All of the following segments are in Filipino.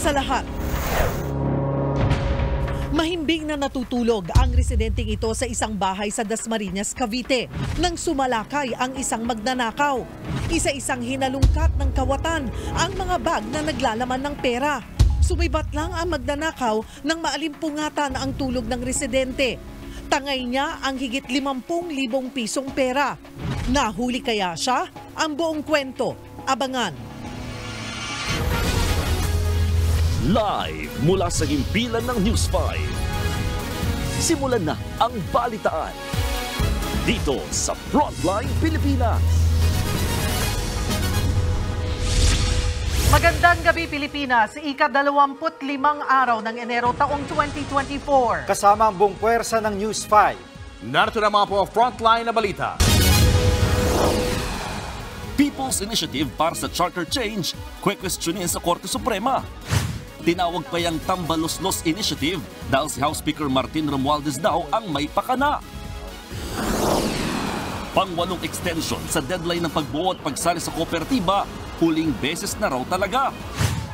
sa lahat, mahimbing na natutulog ang residenteng ito sa isang bahay sa Dasmariñas, Cavite nang sumalakay ang isang magnanakaw. Isa-isang hinalungkat ng kawatan ang mga bag na naglalaman ng pera. Sumibat lang ang magnanakaw nang maalimpungatan ang tulog ng residente. Tangay niya ang higit 50,000 pisong pera. Nahuli kaya siya? Ang buong kwento, abangan. Live mula sa himpilan ng News 5. Simulan na ang balitaan dito sa Frontline Pilipinas. Magandang gabi Pilipinas, ika-25 araw ng Enero taong 2024. Kasama ang buong puwersa ng News 5. Narito na mga po frontline na balita. People's Initiative para sa Charter Change, kwe-questionin sa Korte Suprema. Tinawag pa yang Tambaluslos Initiative dahil si House Speaker Martin Romualdez daw ang may pakana. Pang-walong extension sa deadline ng pagbuo at pagsali sa kooperatiba, huling beses na raw talaga.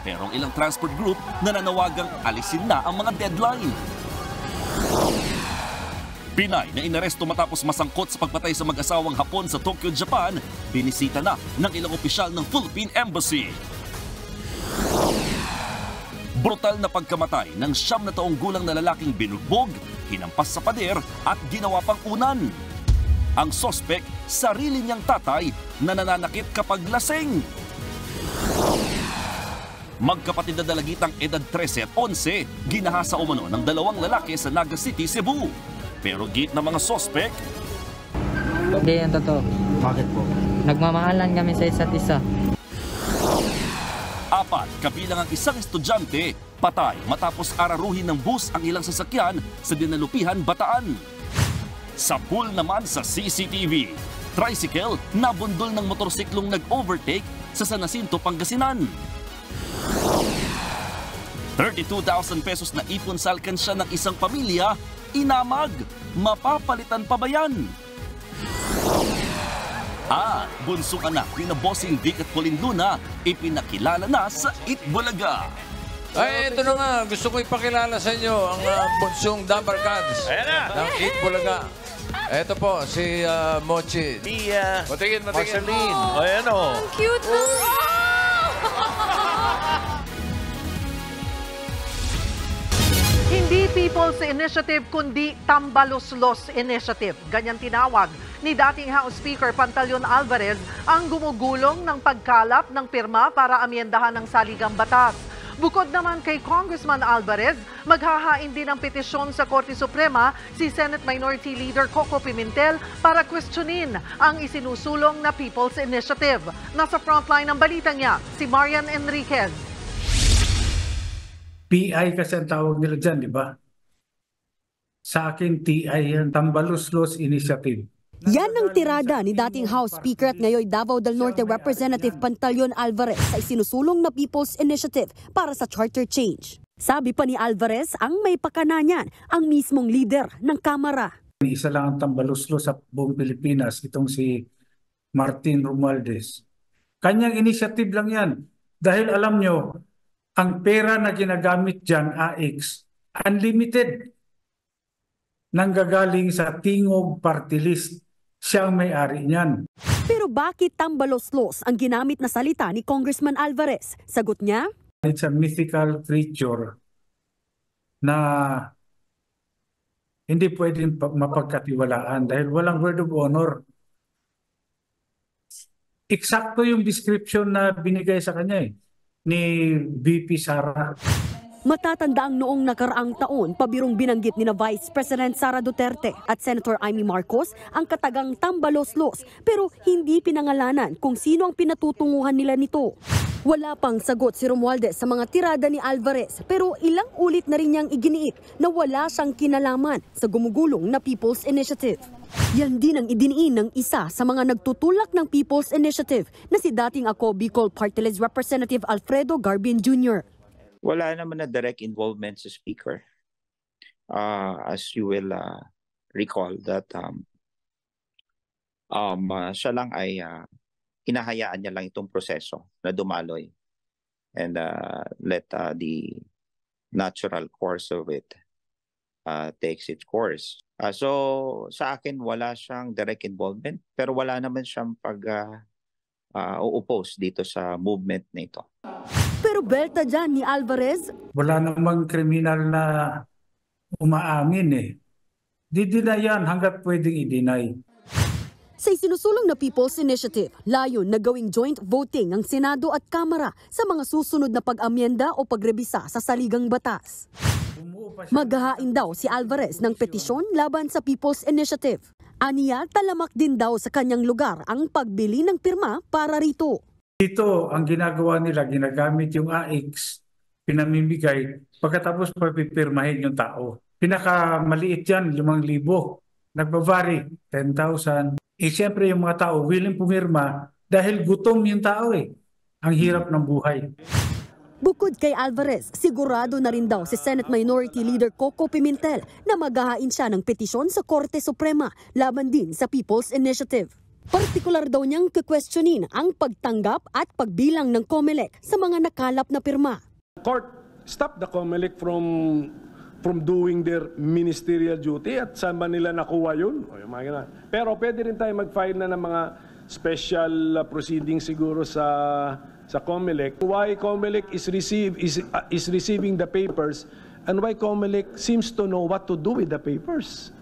Pero ang ilang transport group nananawagang alisin na ang mga deadline. Pinay na inaresto matapos masangkot sa pagpatay sa mag-asawang Hapon sa Tokyo, Japan, binisita na ng ilang opisyal ng Philippine Embassy. Brutal na pagkamatay ng 9 na taong gulang na lalaking binugbog, hinampas sa pader at ginawa pang unan. Ang sospek, sarili niyang tatay na nananakit kapag lasing. Magkapatid na dalagitang edad 13 at 11, ginahasa umano ng 2 lalaki sa Naga City, Cebu. Pero git na mga sospek, hindi yan totoo. Bakit po? Nagmamahalan kami sa isa't isa. 4 kabilang ang isang estudyante, patay matapos araruhin ng bus ang ilang sasakyan sa Dinalupihan, Bataan. Sa pool naman sa CCTV, tricycle nabundol ng motorsiklong nag-overtake sa San Jacinto, Pangasinan. 32,000 pesos na ipon sa alkansya ng isang pamilya, inamag. Mapapalitan pa ba yan? Bunsong anak ni na Bossing Vic at Pauline Luna, ipinakilala na sa Itbulaga. Ay, ito na nga. Gusto ko ipakilala sa inyo ang bunsong Dumper Cats ng Itbulaga. Ito po, si Mochi. Matingin. Marceline. Ayan o. Ang cute na. Hindi People's Initiative kundi Tambaluslos Initiative. Ganyan tinawag ni dating House Speaker Pantaleon Alvarez ang gumugulong ng pagkalap ng pirma para amyendahan ng saligang batas. Bukod naman kay Congressman Alvarez, maghahain din ng petisyon sa Korte Suprema si Senate Minority Leader Coco Pimentel para questionin ang isinusulong na People's Initiative. Nasa frontline ng balitang niya, si Marian Enriquez. PI kasi ang tawag nila dyan, di ba? Sa akin, TI yan, Tambaluslos Initiative. Yan ang tirada ni dating House Speaker at ngayon Davao del Norte Representative Pantaleon Alvarez sa isinusulong na People's Initiative para sa Charter Change. Sabi pa ni Alvarez, ang may pakana niyan ang mismong leader ng Kamara. Isa lang ang tambaluslos sa buong Pilipinas, itong si Martin Romualdez. Kanyang initiative lang yan. Dahil alam nyo, ang pera na ginagamit dyan, AX, unlimited. Nanggagaling sa Tingog Party List. Siya ang may-ari niyan. Pero bakit tambaluslos ang ginamit na salita ni Congressman Alvarez? Sagot niya? It's a mythical creature na hindi pwedeng mapagkatiwalaan dahil walang word of honor. Eksakto yung description na binigay sa kanya ni VP Sara. Matatanda ang noong nakaraang taon, pabirong binanggit ni na Vice President Sara Duterte at Senator Amy Marcos ang katagang Tambaluslos pero hindi pinangalanan kung sino ang pinatutunguhan nila nito. Wala pang sagot si Romualdez sa mga tirada ni Alvarez pero ilang ulit na rin niyang iginiit na wala siyang kinalaman sa gumugulong na People's Initiative. Yan din ang idiniin ng isa sa mga nagtutulak ng People's Initiative na si dating Ako Bicol Party List Representative Alfredo Garbin Jr. Wala naman na direct involvement sa speaker. As you will recall that siya lang ay hinahayaan niya lang itong proseso na dumaloy. and let the natural course of it takes its course. So sa akin wala siyang direct involvement, pero wala naman siyang pag-oppose dito sa movement na ito. Pero belta dyan ni Alvarez, Wala namang kriminal na umaamin eh. Di-deny yan hanggat pwedeng i-deny. sa isinusulong na People's Initiative, layon na gawing joint voting ang Senado at Kamara sa mga susunod na pag-amyenda o pagrebisa sa saligang batas. Maghahain daw si Alvarez ng petisyon laban sa People's Initiative. Aniya, talamak din daw sa kanyang lugar ang pagbili ng pirma para rito. Dito, ang ginagawa nila, ginagamit yung AX, pinamimigay, pagkatapos papipirmahin yung tao. Pinakamaliit yan, 5,000. Nagbabari, 10,000. Siyempre yung mga tao willing pumirma dahil gutom yung tao eh. Ang hirap ng buhay. Bukod kay Alvarez, sigurado na rin daw si Senate Minority Leader Coco Pimentel na maghahain siya ng petisyon sa Korte Suprema laban din sa People's Initiative. Partikular daw niyang kukwestiyonin ang pagtanggap at pagbilang ng COMELEC sa mga nakalap na pirma. Court, stop the COMELEC from doing their ministerial duty at saan ba nila nakuha yun? Pero pwede rin tayo mag-file na ng mga special proceedings siguro sa COMELEC. Why COMELEC is receiving the papers and why COMELEC seems to know what to do with the papers.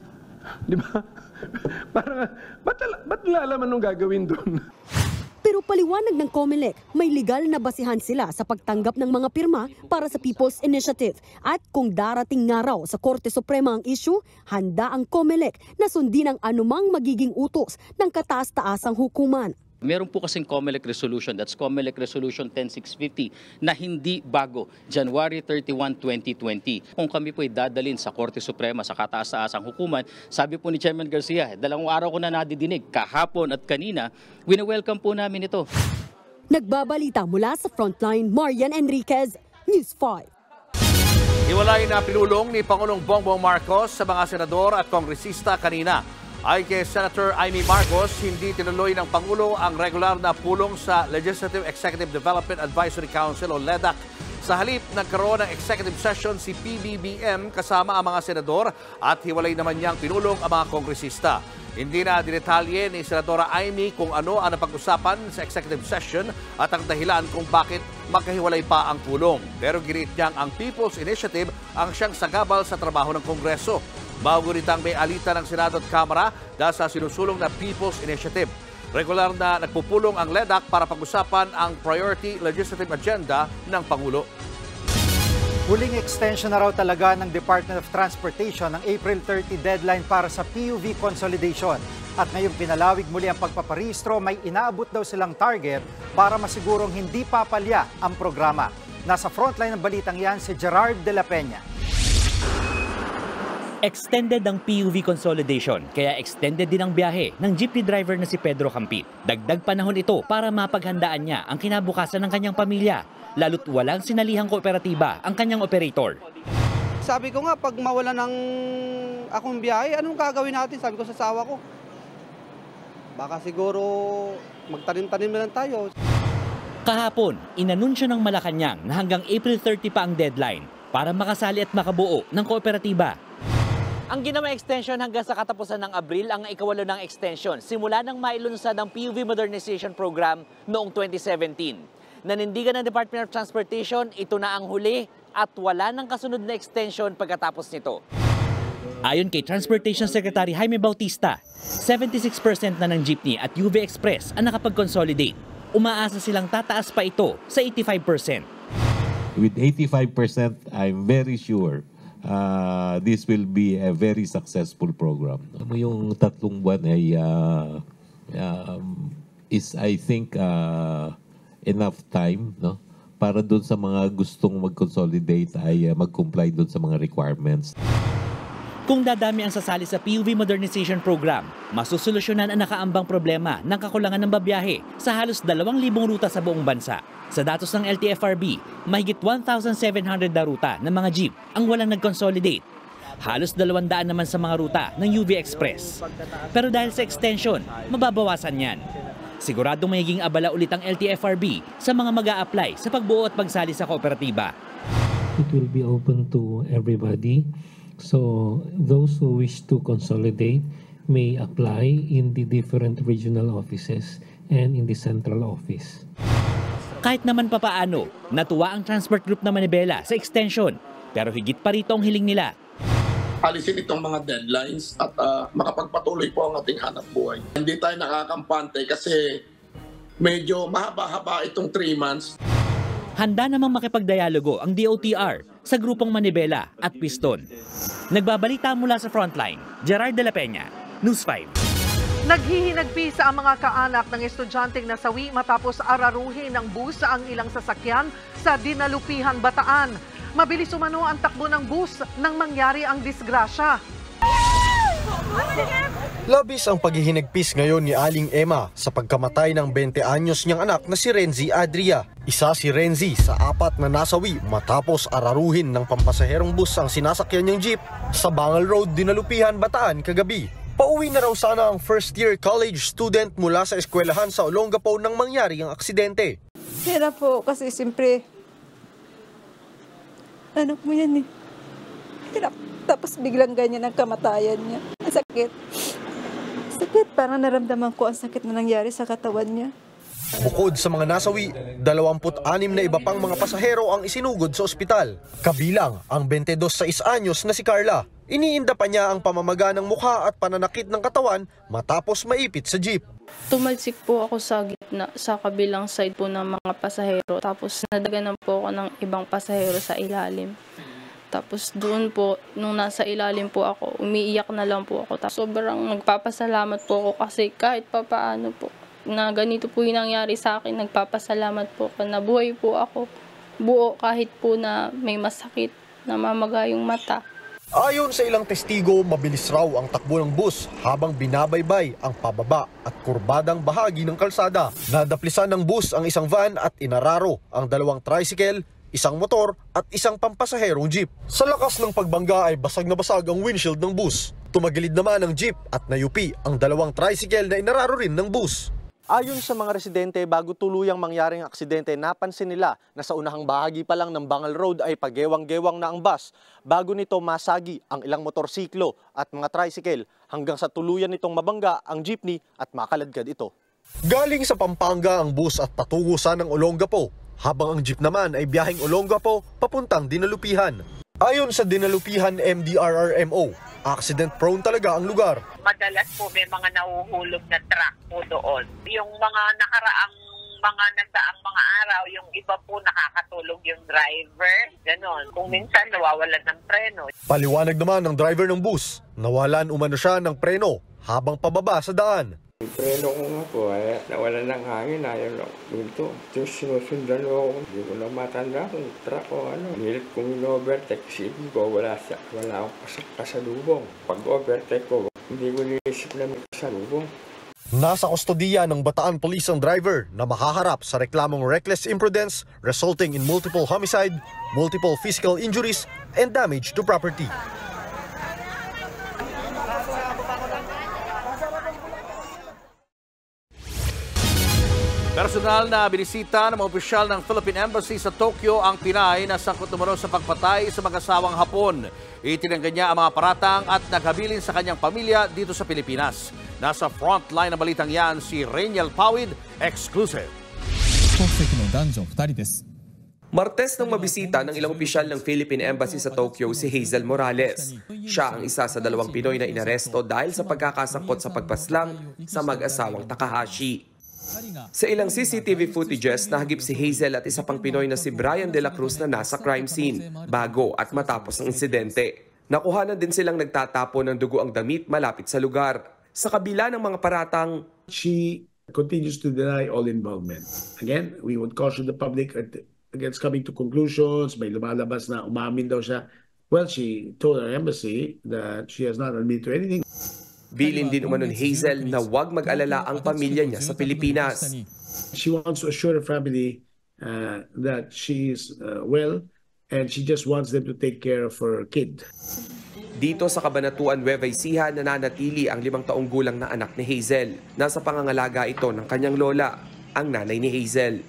Di ba? Ba't nalalaman nung gagawin doon? Pero paliwanag ng COMELEC, may legal na basihan sila sa pagtanggap ng mga pirma para sa People's Initiative. At kung darating nga raw sa Korte Suprema ang issue, handa ang COMELEC na sundin ang anumang magiging utos ng kataas-taasang hukuman. Meron po kasing COMELEC resolution, that's COMELEC Resolution 10650, na hindi bago, January 31, 2020. Kung kami po ay dadalhin sa Korte Suprema, sa kataas-taasang hukuman, sabi po ni Chairman Garcia, 2 araw ko na nadidinig, kahapon at kanina, wina-welcome po namin ito. Nagbabalita mula sa Frontline, Marian Enriquez, News 5. Hiwalay na pinulong ni Pangulong Bongbong Marcos sa mga senador at kongresista kanina. Ay kay Senator Amy Marcos, hindi tinuloy ng Pangulo ang regular na pulong sa Legislative Executive Development Advisory Council o LEDAC. Sa halip, nagkaroon ng executive session si PBBM kasama ang mga senador at hiwalay naman niyang pinulong ang mga kongresista. Hindi na dinetalye ni Senadora Amy kung ano ang napag-usapan sa executive session at ang dahilan kung bakit magkahiwalay pa ang pulong. Pero ginit niyang ang People's Initiative ang siyang sagabal sa trabaho ng Kongreso. Mauguritang may alita ng Senado at Kamara dahil sa sinusulong na People's Initiative. Regular na nagpupulong ang LEDAC para pag-usapan ang priority legislative agenda ng Pangulo. Huling extension na raw talaga ng Department of Transportation ng April 30 deadline para sa PUV consolidation. At ngayong pinalawig muli ang pagpaparehistro, may inaabot daw silang target para masigurong hindi papalya ang programa. Nasa frontline ng balitang yan si Gerard de la Peña. Extended ang PUV consolidation, kaya extended din ang biyahe ng jeepney driver na si Pedro Campit. Dagdag panahon ito para mapaghandaan niya ang kinabukasan ng kanyang pamilya, lalo't walang sinalihang kooperatiba ang kanyang operator. Sabi ko nga, pag mawala ng akong biyahe, anong gagawin natin? Sabi ko sa asawa ko, baka siguro magtanim-tanim na lang tayo. Kahapon, inanunsyo ng Malacanang na hanggang April 30 pa ang deadline para makasali at makabuo ng kooperatiba. Ang ginawang extension hanggang sa katapusan ng Abril ang ikawalo ng extension simula nang mailunsad ang PUV Modernization Program noong 2017. Nanindigan ng Department of Transportation, ito na ang huli at wala nang kasunod na extension pagkatapos nito. Ayon kay Transportation Secretary Jaime Bautista, 76% na ng jeepney at UV Express ang nakapag-consolidate. Umaasa silang tataas pa ito sa 85%. With 85%, I'm very sure this will be a very successful program. Yung 3 buwan ay is I think enough time, no, para doon sa mga gustong mag-consolidate ay mag-comply doon sa mga requirements. Kung dadami ang sasali sa PUV Modernization Program, masusolusyonan ang nakaambang problema ng kakulangan ng babiyahe sa halos 2,000 ruta sa buong bansa. Sa datos ng LTFRB, mahigit 1,700 na ruta ng mga jeep ang walang nag-consolidate. Halos 200 naman sa mga ruta ng UV Express. Pero dahil sa extension, mababawasan yan. Siguradong magiging abala ulit ang LTFRB sa mga mag-a-apply sa pagbuo at pagsali sa kooperatiba. It will be open to everybody. So those who wish to consolidate may apply in the different regional offices and in the central office. Kahit naman papaano, natuwa ang Transport Group na Manibela sa extension. Pero higit pa rito ang hiling nila. Alisin itong mga deadlines at makapagpatuloy po ang ating hanap buhay. Hindi tayo nakakampante kasi medyo mahaba-haba itong 3 months. Handa namang makipagdialogo ang DOTR sa grupong Manibela at Piston. Nagbabalita mula sa Frontline, Gerard de la Peña, News 5. Naghihinagpisa ang mga kaanak ng estudyanteng nasawi matapos araruhin ng bus ang ilang sasakyan sa Dinalupihan, Bataan. Mabilis umano ang takbo ng bus nang mangyari ang disgrasya. Labis ang paghihinagpis ngayon ni Aling Emma sa pagkamatay ng 20 anyos niyang anak na si Renzi Adria. Isa si Renzi sa 4 na nasawi matapos araruhin ng pampasaherong bus ang sinasakyan niyang jeep sa Bangal Road, Dinalupihan, Bataan kagabi. Pauwi na raw sana ang first-year college student mula sa eskwelahan sa Olongapo nang mangyari ang aksidente. Hirap po kasi siyempre anak mo yan eh. Hirap. Tapos biglang ganyan ang kamatayan niya. Ang sakit. Sakit. Parang naramdaman ko ang sakit na nangyari sa katawan niya. Bukod sa mga nasawi, 26 na iba pang mga pasahero ang isinugod sa ospital. Kabilang ang 22 anyos na si Carla. Iniinda pa niya ang pamamaga ng mukha at pananakit ng katawan matapos maipit sa jeep. Tumalsik po ako sa gitna, sa kabilang side po ng mga pasahero. Tapos nadaganan po ako ng ibang pasahero sa ilalim. Tapos doon po, nung nasa ilalim po ako, umiiyak na lang po ako. Tapos sobrang nagpapasalamat po ako kasi kahit papaano po, na ganito po yung nangyari sa akin, nagpapasalamat po ako. Nabuhay po ako, buo kahit po na may masakit, namamaga yung mata. Ayon sa ilang testigo, mabilis raw ang takbo ng bus habang binabaybay ang pababa at kurbadang bahagi ng kalsada. Nadaplisan ng bus ang isang van at inararo ang 2 tricycle, isang motor at isang pampasaherong jeep. Sa lakas ng pagbangga ay basag na basag ang windshield ng bus. Tumagilid naman ang jeep at nayupi ang 2 tricycle na inararo rin ng bus. Ayon sa mga residente, bago tuluyang mangyaring aksidente, napansin nila na sa unahang bahagi pa lang ng Bangal Road ay pagewang-gewang na ang bus. Bago nito masagi ang ilang motorsiklo at mga tricycle hanggang sa tuluyan nitong mabangga ang jeepney at makaladkad ito. Galing sa Pampanga ang bus at patungo ng Olongapo, habang ang jeep naman ay biyaheng Olongapo papuntang Dinalupihan. Ayon sa Dinalupihan MDRRMO, accident-prone talaga ang lugar. Madalas po may mga nahuhulog na truck po doon. Yung mga nakaraang mga nagdaang mga araw, yung iba po nakakatulog yung driver. Ganon. Kung minsan nawawalan ng preno. Paliwanag naman ng driver ng bus, nawalan umano siya ng preno habang pababa sa daan. Yung preno ko nga po, nawalan ng hangin, ayaw lang dito. Tapos sinusundan ako, hindi ko na matanda kung truck o ano. Nilit kong in-overtake, isipin ko, wala akong kasalubong. Pag-overtake ko, hindi ko niisip na may kasalubong. Nasa kustodiya ng Bataan Police ang driver na makaharap sa reklamong reckless imprudence resulting in multiple homicide, multiple physical injuries, and damage to property. Personal na binisita ng mga opisyal ng Philippine Embassy sa Tokyo ang Pinay na sangkot umano sa pagpatay sa mag-asawang Hapon. Itinanggan niya ang mga paratang at naghabilin sa kanyang pamilya dito sa Pilipinas. Nasa frontline ng balitang yan si Rainiel Pawid, exclusive. Martes nang mabisita ng ilang opisyal ng Philippine Embassy sa Tokyo si Hazel Morales. Siya ang isa sa 2 Pinoy na inaresto dahil sa pagkakasangkot sa pagpaslang sa mag-asawang Takahashi. Sa ilang CCTV footages, nahagip si Hazel at isa pang Pinoy na si Brian De La Cruz na nasa crime scene bago at matapos ng insidente. Nakuhanan din silang nagtatapo ng dugo ang damit malapit sa lugar. Sa kabila ng mga paratang, she continues to deny all involvement. Again, we would caution the public against coming to conclusions. May lumalabas na umamin daw siya. Well, she told our embassy that she has not admitted to anything. Bilin din umano ni Hazel na huwag mag-alala ang pamilya niya sa Pilipinas. She wants to assure her family that she is well and she just wants them to take care of her kid. Dito sa Cabanatuan, Nueva Ecija, nananatili ang 5 taong gulang na anak ni Hazel. Nasa pangangalaga ito ng kanyang lola, ang nanay ni Hazel.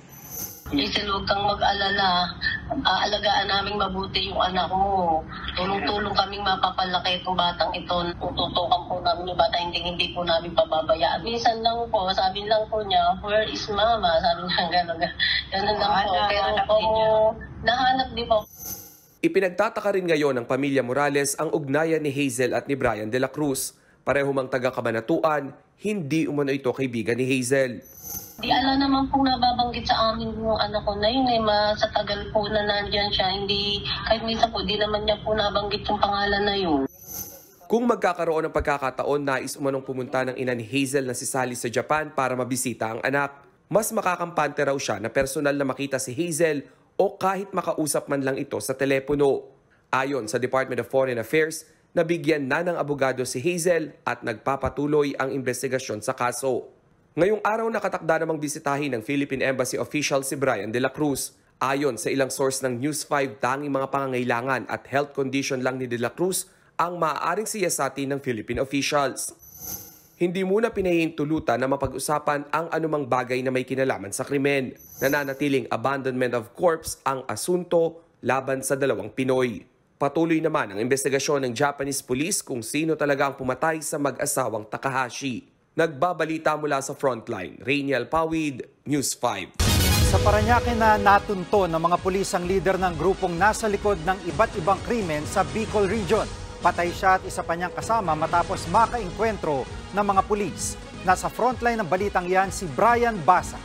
Hazel, huwag kang mag-alala. Aalagaan namin mabuti yung anak mo. Tulong-tulong kaming mapapalaki itong batang ito. Tututukan po namin yung bata, hindi po namin pababayaan. Minsan lang po, sabi lang po niya, where is mama? Sabi niya, gano'n lang po. Pero kung nahanap di po. Ipinagtataka rin ngayon ng pamilya Morales ang ugnayan ni Hazel at ni Brian de la Cruz. Pareho mang taga-Cabanatuan, hindi umano ito kaibigan ni Hazel. Di ala naman pong nababanggit sa amin yung anak ko na yun sa tagal po na nandyan siya. Hindi, kahit minsan po, di naman niya po nabanggit yung pangalan na yun. Kung magkakaroon ng pagkakataon, nais umanong pumunta ng ina ni Hazel na si Sally sa Japan para mabisita ang anak. Mas makakampante raw siya na personal na makita si Hazel o kahit makausap man lang ito sa telepono. Ayon sa Department of Foreign Affairs, nabigyan na ng abogado si Hazel at nagpapatuloy ang investigasyon sa kaso. Ngayong araw nakatakda namang bisitahin ng Philippine Embassy official si Brian de la Cruz. Ayon sa ilang source ng News 5, tanging mga pangangailangan at health condition lang ni de la Cruz ang maaaring siyasatin ng Philippine officials. Hindi muna pinahihintulutan na mapag-usapan ang anumang bagay na may kinalaman sa krimen. Nananatiling abandonment of corpse ang asunto laban sa 2 Pinoy. Patuloy naman ang investigasyon ng Japanese police kung sino talaga ang pumatay sa mag-asawang Takahashi. Nagbabalita mula sa Frontline, Rainiel Pawid, News 5. Sa Parañaque na natunto ng mga pulis ang leader ng grupong nasa likod ng iba't ibang krimen sa Bicol Region. Patay siya at isa pa niyang kasama matapos makaengkwentro ng mga pulis. Nasa Frontline ng balitang yan si Brian Basa.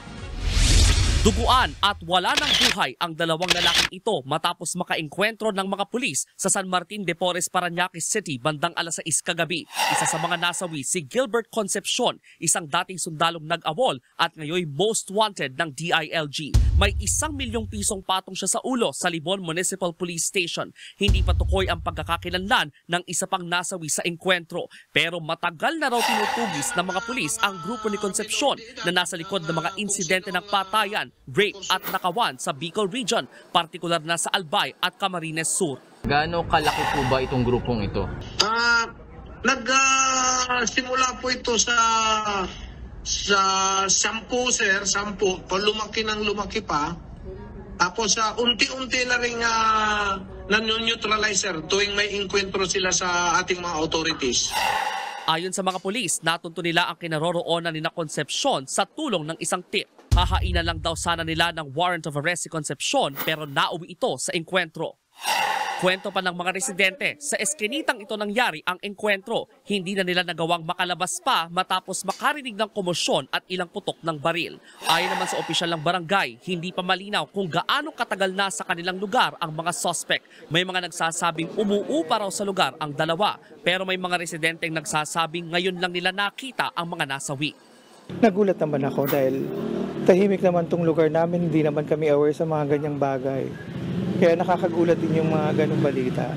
Duguan at wala ng buhay ang 2 lalaking ito matapos makaengkwentro ng mga pulis sa San Martin de Porres, Parañaque City bandang 6:00 kagabi. Isa sa mga nasawi si Gilbert Concepcion, isang dating sundalong nag-awol at ngayon most wanted ng DILG. May 1 milyong pisong patong siya sa ulo sa Libon Municipal Police Station. Hindi pa tukoy ang pagkakakilanlan ng isa pang nasawi sa engkwentro. Pero matagal na raw tinutugis ng mga pulis ang grupo ni Concepcion na nasa likod ng mga insidente ng patayan, rape at nakawan sa Bicol Region, partikular na sa Albay at Camarines Sur. Gaano kalaki po ba itong grupong ito? Nagsimula po ito sa 10, sir, 10. Lumaki ng lumaki pa. Tapos unti-unti na rin nan-neutralizer tuwing may inkwentro sila sa ating mga authorities. Ayon sa mga pulis, natunto nila ang kinaroroonan ni Concepcion sa tulong ng isang tip. Hahainan lang daw sana nila ng warrant of arrest si Concepcion pero nauwi ito sa engkwentro. Kwento pa ng mga residente, sa eskinitang ito nangyari ang engkwentro. Hindi na nila nagawang makalabas pa matapos makarinig ng komosyon at ilang putok ng baril. Ayon naman sa opisyal ng barangay, hindi pa malinaw kung gaano katagal na sa kanilang lugar ang mga suspect. May mga nagsasabing umuupa raw sa lugar ang 2, pero may mga residenteng nagsasabing ngayon lang nila nakita ang mga nasawi. Nagulat naman ako dahil tahimik naman tong lugar namin, hindi naman kami aware sa mga ganyang bagay. Kaya nakakagulat din yung mga ganong balita.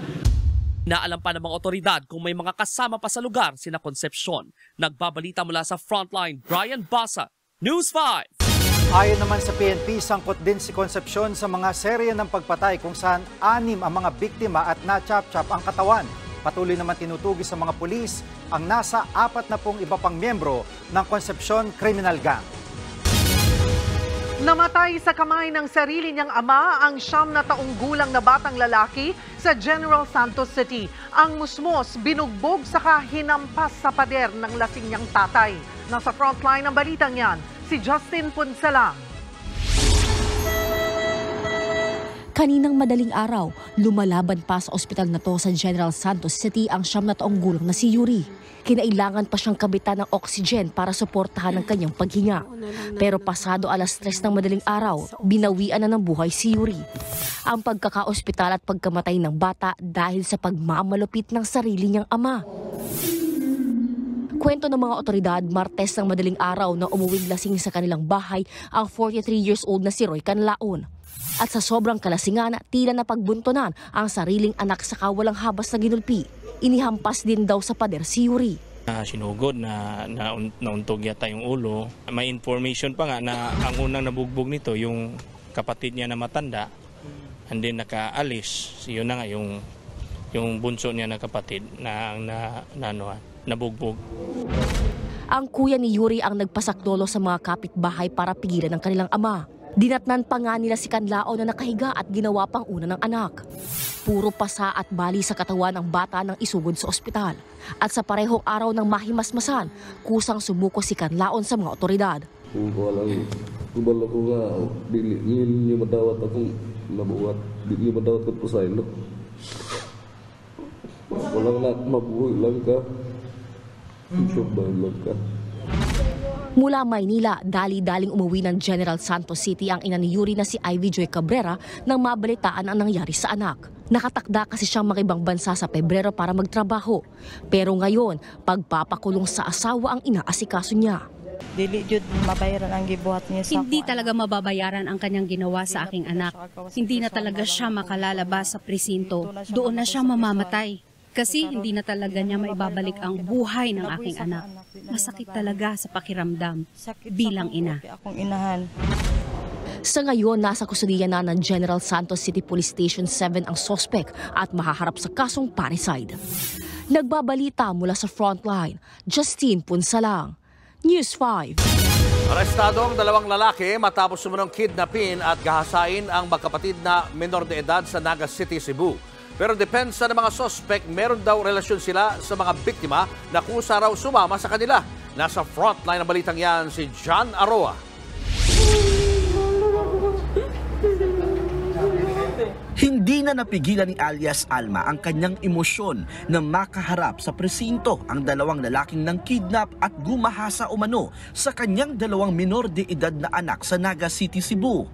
Naalam pa ng mga otoridad kung may mga kasama pa sa lugar sina Concepcion. Nagbabalita mula sa Frontline, Brian Basa, News 5. Ayon naman sa PNP, sangkot din si Concepcion sa mga serye ng pagpatay kung saan 6 ang mga biktima at na-chop-chop ang katawan. Patuloy naman tinutugis sa mga pulis ang nasa 40 iba pang miyembro ng Concepcion Criminal Gang. Namatay sa kamay ng sarili niyang ama ang 9 na taong gulang na batang lalaki sa General Santos City. Ang musmos binugbog saka hinampas sa pader ng lasing niyang tatay. Nasa frontline ng balitang yan, si Justin Punsalang. Kaninang madaling araw, lumalaban pa sa ospital na to sa General Santos City ang 9 na taong gulang na si Yuri. Kinailangan pa siyang kabitan ng oxygen para suportahan ang kanyang paghinga. Pero pasado 3:00 ng madaling araw, binawian na ng buhay si Yuri. Ang pagkakaospital at pagkamatay ng bata dahil sa pagmamalupit ng sarili niyang ama. Kwento ng mga otoridad, Martes ng madaling araw na umuwing lasing sa kanilang bahay ang 43 years old na si Roy Canlaon. At sa sobrang kalasingan, tila na pagbuntunan ang sariling anak sa kawalang habas na ginulpi. Inihampas din daw sa pader si Yuri. Sinugod na nauntog yata yung ulo. May information pa nga na ang unang nabugbog nito yung kapatid niya na matanda. And then nakaalis. Yun na nga yung yung bunso niya na kapatid na nabugbog. Ang kuya ni Yuri ang nagpasaklolo sa mga kapitbahay para pigilan ang kanilang ama. Dinatnan pa nga nila si Canlao na nakahiga at ginawa pang una ng anak. Puro pasa at bali sa katawan ng bata nang isugod sa ospital. At sa parehong araw ng mahimasmasan, kusang sumuko si Canlaon sa mga otoridad. Kung walang kubala ko nga, dili niyo madawat akong nabuhat, dili madawat ko po sa ilo. Walang mabuhay lang ka, survive lang ka. Mula Maynila, dali-daling umuwi ng General Santos City ang ina ni Yuri na si Ivy Joy Cabrera nang mabalitaan ang nangyari sa anak. Nakatakda kasi siyang makibang bansa sa Pebrero para magtrabaho. Pero ngayon, pagpapakulong sa asawa ang inaasikaso niya. Dili jud mabayaran ang gibuhat niya sa Hindi talaga mababayaran ang kanyang ginawa sa aking anak. Hindi na talaga siya makalalabas sa presinto. Doon na siya mamamatay. Kasi hindi na talaga niya maibabalik ang buhay ng aking anak. Masakit talaga sa pakiramdam bilang ina. Sa ngayon, nasa kustudiya na ng General Santos City Police Station 7 ang sospek at mahaharap sa kasong parricide. Nagbabalita mula sa frontline, Justine Punsalang, News 5. Arestado ang dalawang lalaki matapos sumunong kidnapin at gahasain ang magkapatid na menor de edad sa Naga City, Cebu. Pero depensa ng mga sospek, meron daw relasyon sila sa mga biktima na kusa raw sumama sa kanila. Nasa frontline ng balitang yan si John Aroa. Hindi na napigilan ni alias Alma ang kanyang emosyon na makaharap sa presinto ang dalawang lalaking nang kidnap at gumahasa umano sa kanyang dalawang minor de edad na anak sa Naga City, Cebu.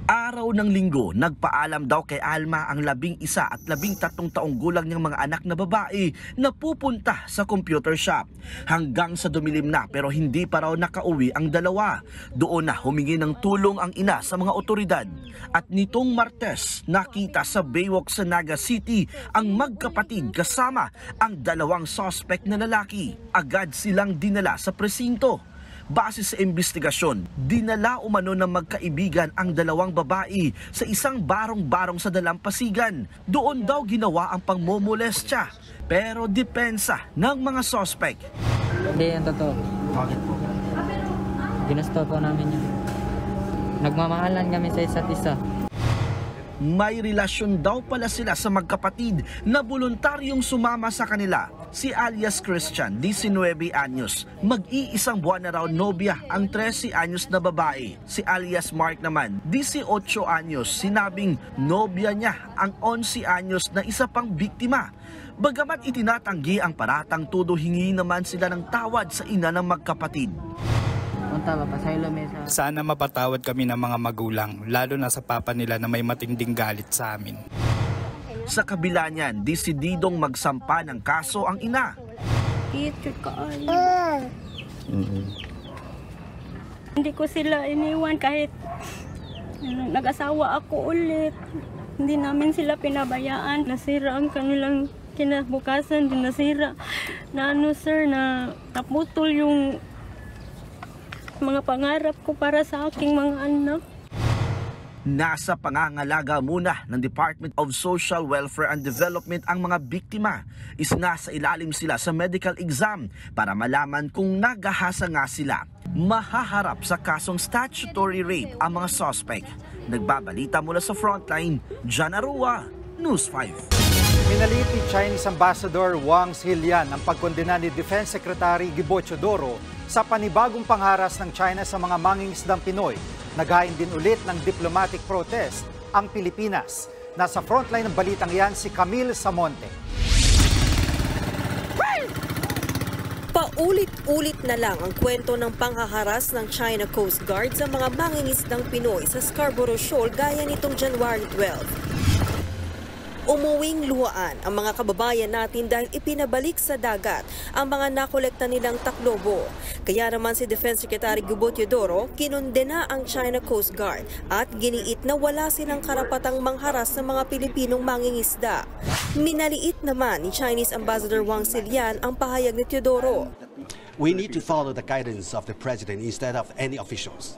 Araw ng linggo, nagpaalam daw kay Alma ang 11 at 13 taong gulang niyang mga anak na babae na pupunta sa computer shop. Hanggang sa dumilim na pero hindi pa raw nakauwi ang dalawa. Doon na humingi ng tulong ang ina sa mga otoridad. At nitong Martes, nakita sa Baywalk sa Naga City ang magkapatid kasama ang dalawang suspect na lalaki. Agad silang dinala sa presinto. Base sa investigasyon, dinala umano ng magkaibigan ang dalawang babae sa isang barong-barong sa Dalampasigan. Doon daw ginawa ang pangmomolestya, pero depensa ng mga suspect. Hindi yan totoo. Bakit po? Ginusto po namin yun. Nagmamahalan kami sa isa't isa. May relasyon daw pala sila sa magkapatid na voluntaryong sumama sa kanila. Si alias Christian, 19 anyos. Mag-iisang buwan na raw nobya ang 13 anyos na babae. Si alias Mark naman, 18 anyos. Sinabing nobya niya ang 11 anyos na isa pang biktima. Bagamat itinatanggi ang paratang todo, hingi naman sila ng tawad sa ina ng magkapatid. Sana mapatawad kami ng mga magulang, lalo na sa papa nila na may matinding galit sa amin. Sa kabila niyan, desididong magsampa ng kaso ang ina. Hindi ko sila iniwan kahit nag-asawa ako ulit. Hindi namin sila pinabayaan. Nasira ang kanilang kinabukasan, dinasira na sir, na naputol yung mga pangarap ko para sa aking mga anak. Nasa pangangalaga muna ng Department of Social Welfare and Development ang mga biktima. Nasa ilalim sila sa medical exam para malaman kung nagahasa nga sila. Mahaharap sa kasong statutory rape ang mga suspect. Nagbabalita mula sa frontline, John Arua, News 5. Minalit ni Chinese Ambassador Wang Zhilian ang pagkondena ni Defense Secretary Gibo Teodoro sa panibagong pangharas ng China sa mga mangingisdang Pinoy. Naghain din ulit ng diplomatic protest ang Pilipinas. Nasa frontline ng balitang yan si Camille Samonte. Paulit-ulit na lang ang kwento ng panghaharas ng China Coast Guard sa mga mangingisdang Pinoy sa Scarborough Shoal gaya nitong January 12. Umuwing luhaan ang mga kababayan natin dahil ipinabalik sa dagat ang mga nakolekta nilang taklobo. Kaya naman si Defense Secretary Gubo Teodoro kinundena ang China Coast Guard at giniit na wala silang karapatang mangharas ng mga Pilipinong mangingisda. Minaliit naman ni Chinese Ambassador Wang Silian ang pahayag ni Teodoro. We need to follow the guidance of the President instead of any officials.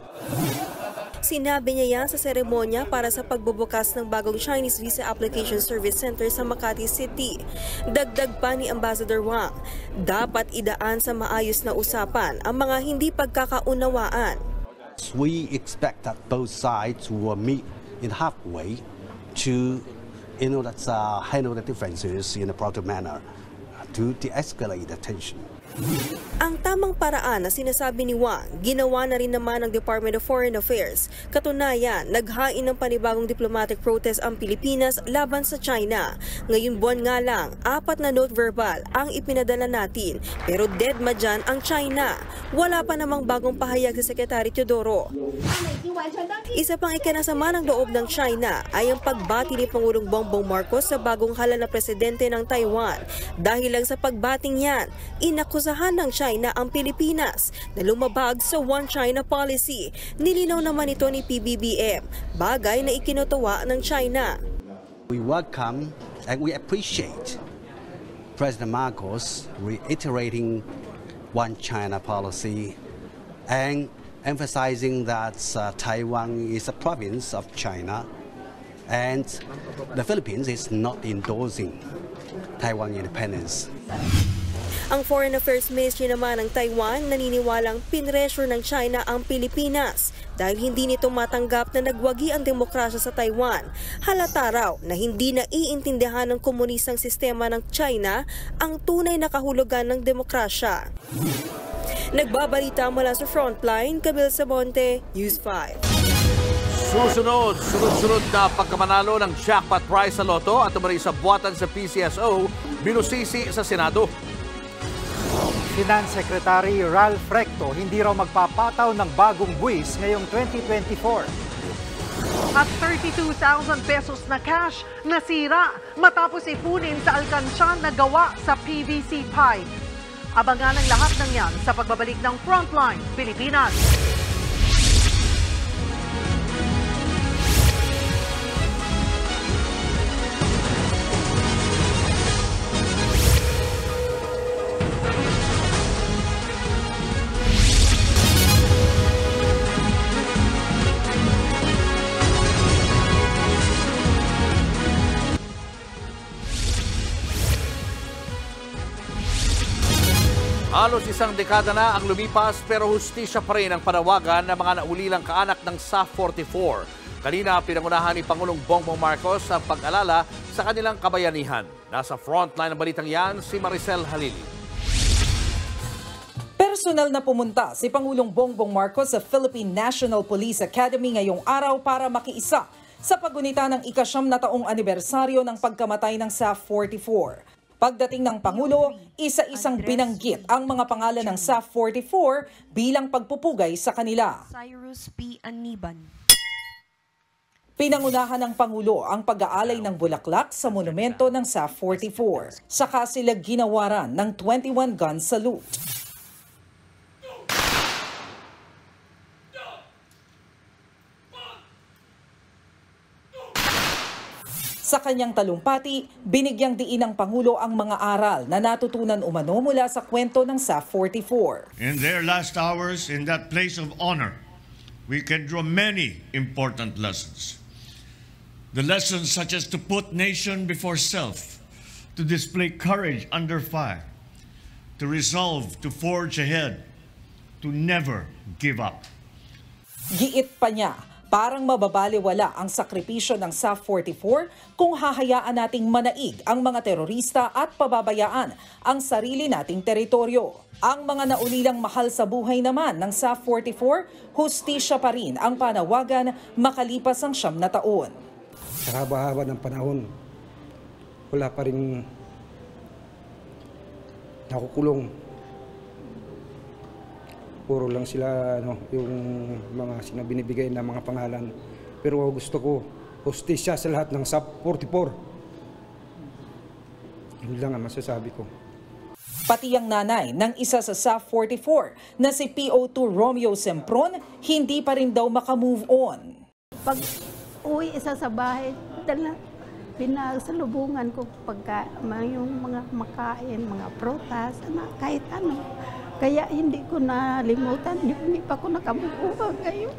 Sinabi niya yan sa seremonya para sa pagbubukas ng bagong Chinese Visa Application Service Center sa Makati City. Dagdag pa ni Ambassador Wang, dapat idaan sa maayos na usapan ang mga hindi pagkakaunawaan. We expect that both sides will meet in halfway to handle the differences in a proper manner to de-escalate the tension. Ang tamang paraan na sinasabi ni Wang, ginawa na rin naman ng Department of Foreign Affairs. Katunayan, naghain ng panibagong diplomatic protest ang Pilipinas laban sa China. Ngayong buwan nga lang, 4 na note verbal ang ipinadala natin. Pero deadma dyan ang China. Wala pa namang bagong pahayag si Secretary Teodoro. Isa pang ikinasama ng loob ng China ay ang pagbati ni Pangulong Bongbong Marcos sa bagong halal na presidente ng Taiwan. Dahil lang sa pagbating yan, inakusahan ng China ang Pilipinas na lumabag sa One China policy. Nilinaw naman ito ni PBBM, bagay na ikinutuwa ng China. We welcome and we appreciate President Marcos reiterating One China policy and emphasizing that Taiwan is a province of China and the Philippines is not endorsing Taiwan independence. Ang Foreign Affairs Ministry naman ng Taiwan naniniwalang pinressure ng China ang Pilipinas dahil hindi nito matanggap na nagwagi ang demokrasya sa Taiwan. Halata raw na hindi naiintindihan ng komunistang sistema ng China ang tunay na kahulugan ng demokrasya. Nagbabalita mula sa Frontline, Camille Sabonte, News 5. Sunod-sunod na pagkamanalo ng jackpot prize sa loto at umari sa buwatan sa PCSO, binusisi sa Senado. Finance Secretary Ralph Recto hindi raw magpapataw ng bagong buwis ngayong 2024. At 32,000 pesos na cash nasira matapos ipunin sa alkansya na gawa sa PVC pipe. Abangan ang lahat ng yan sa pagbabalik ng Frontline Pilipinas. Halos isang dekada na ang lumipas pero hustisya pa rin ang panawagan ng mga naulilang kaanak ng SAF-44. Kanina pinangunahan ni Pangulong Bongbong Marcos ang pag-alala sa kanilang kabayanihan. Nasa frontline ng balitang yan si Maricel Halili. Personal na pumunta si Pangulong Bongbong Marcos sa Philippine National Police Academy ngayong araw para makiisa sa paggunita ng ika-9 na taong anibersaryo ng pagkamatay ng SAF-44. Pagdating ng Pangulo, isa-isang binanggit ang mga pangalan ng SAF-44 bilang pagpupugay sa kanila. Cyrus P. Aniban. Pinangunahan ng Pangulo ang pag-aalay ng bulaklak sa monumento ng SAF-44. Saka sila ginawaran ng 21 gun salute. Sa kanyang talumpati, binigyang diin ng Pangulo ang mga aral na natutunan umano mula sa kwento ng SAF-44. In their last hours, in that place of honor, we can draw many important lessons. The lessons such as to put nation before self, to display courage under fire, to resolve to forge ahead, to never give up. Giit pa niya, parang mababaliwala ang sakripisyo ng SAF-44 kung hahayaan nating manaig ang mga terorista at pababayaan ang sarili nating teritoryo. Ang mga naulilang mahal sa buhay naman ng SAF-44, hustisya pa rin ang panawagan makalipas ang 9 na taon. Sa haba-haba ng panahon, wala pa rin nakukulong. Puro lang sila yung mga binibigay na mga pangalan. Pero gusto ko, hustisya sa lahat ng SAF-44 Yun lang ang masasabi ko. Pati ang nanay ng isa sa SAF-44 na si PO2 Romeo Sempron, hindi pa rin daw makamove on. Pag uwi isa sa bahay, pinasalubungan ko yung mga makain, mga prutas, kahit ano. Kaya hindi ko nalimutan, hindi pa ko nakabubuha ngayon.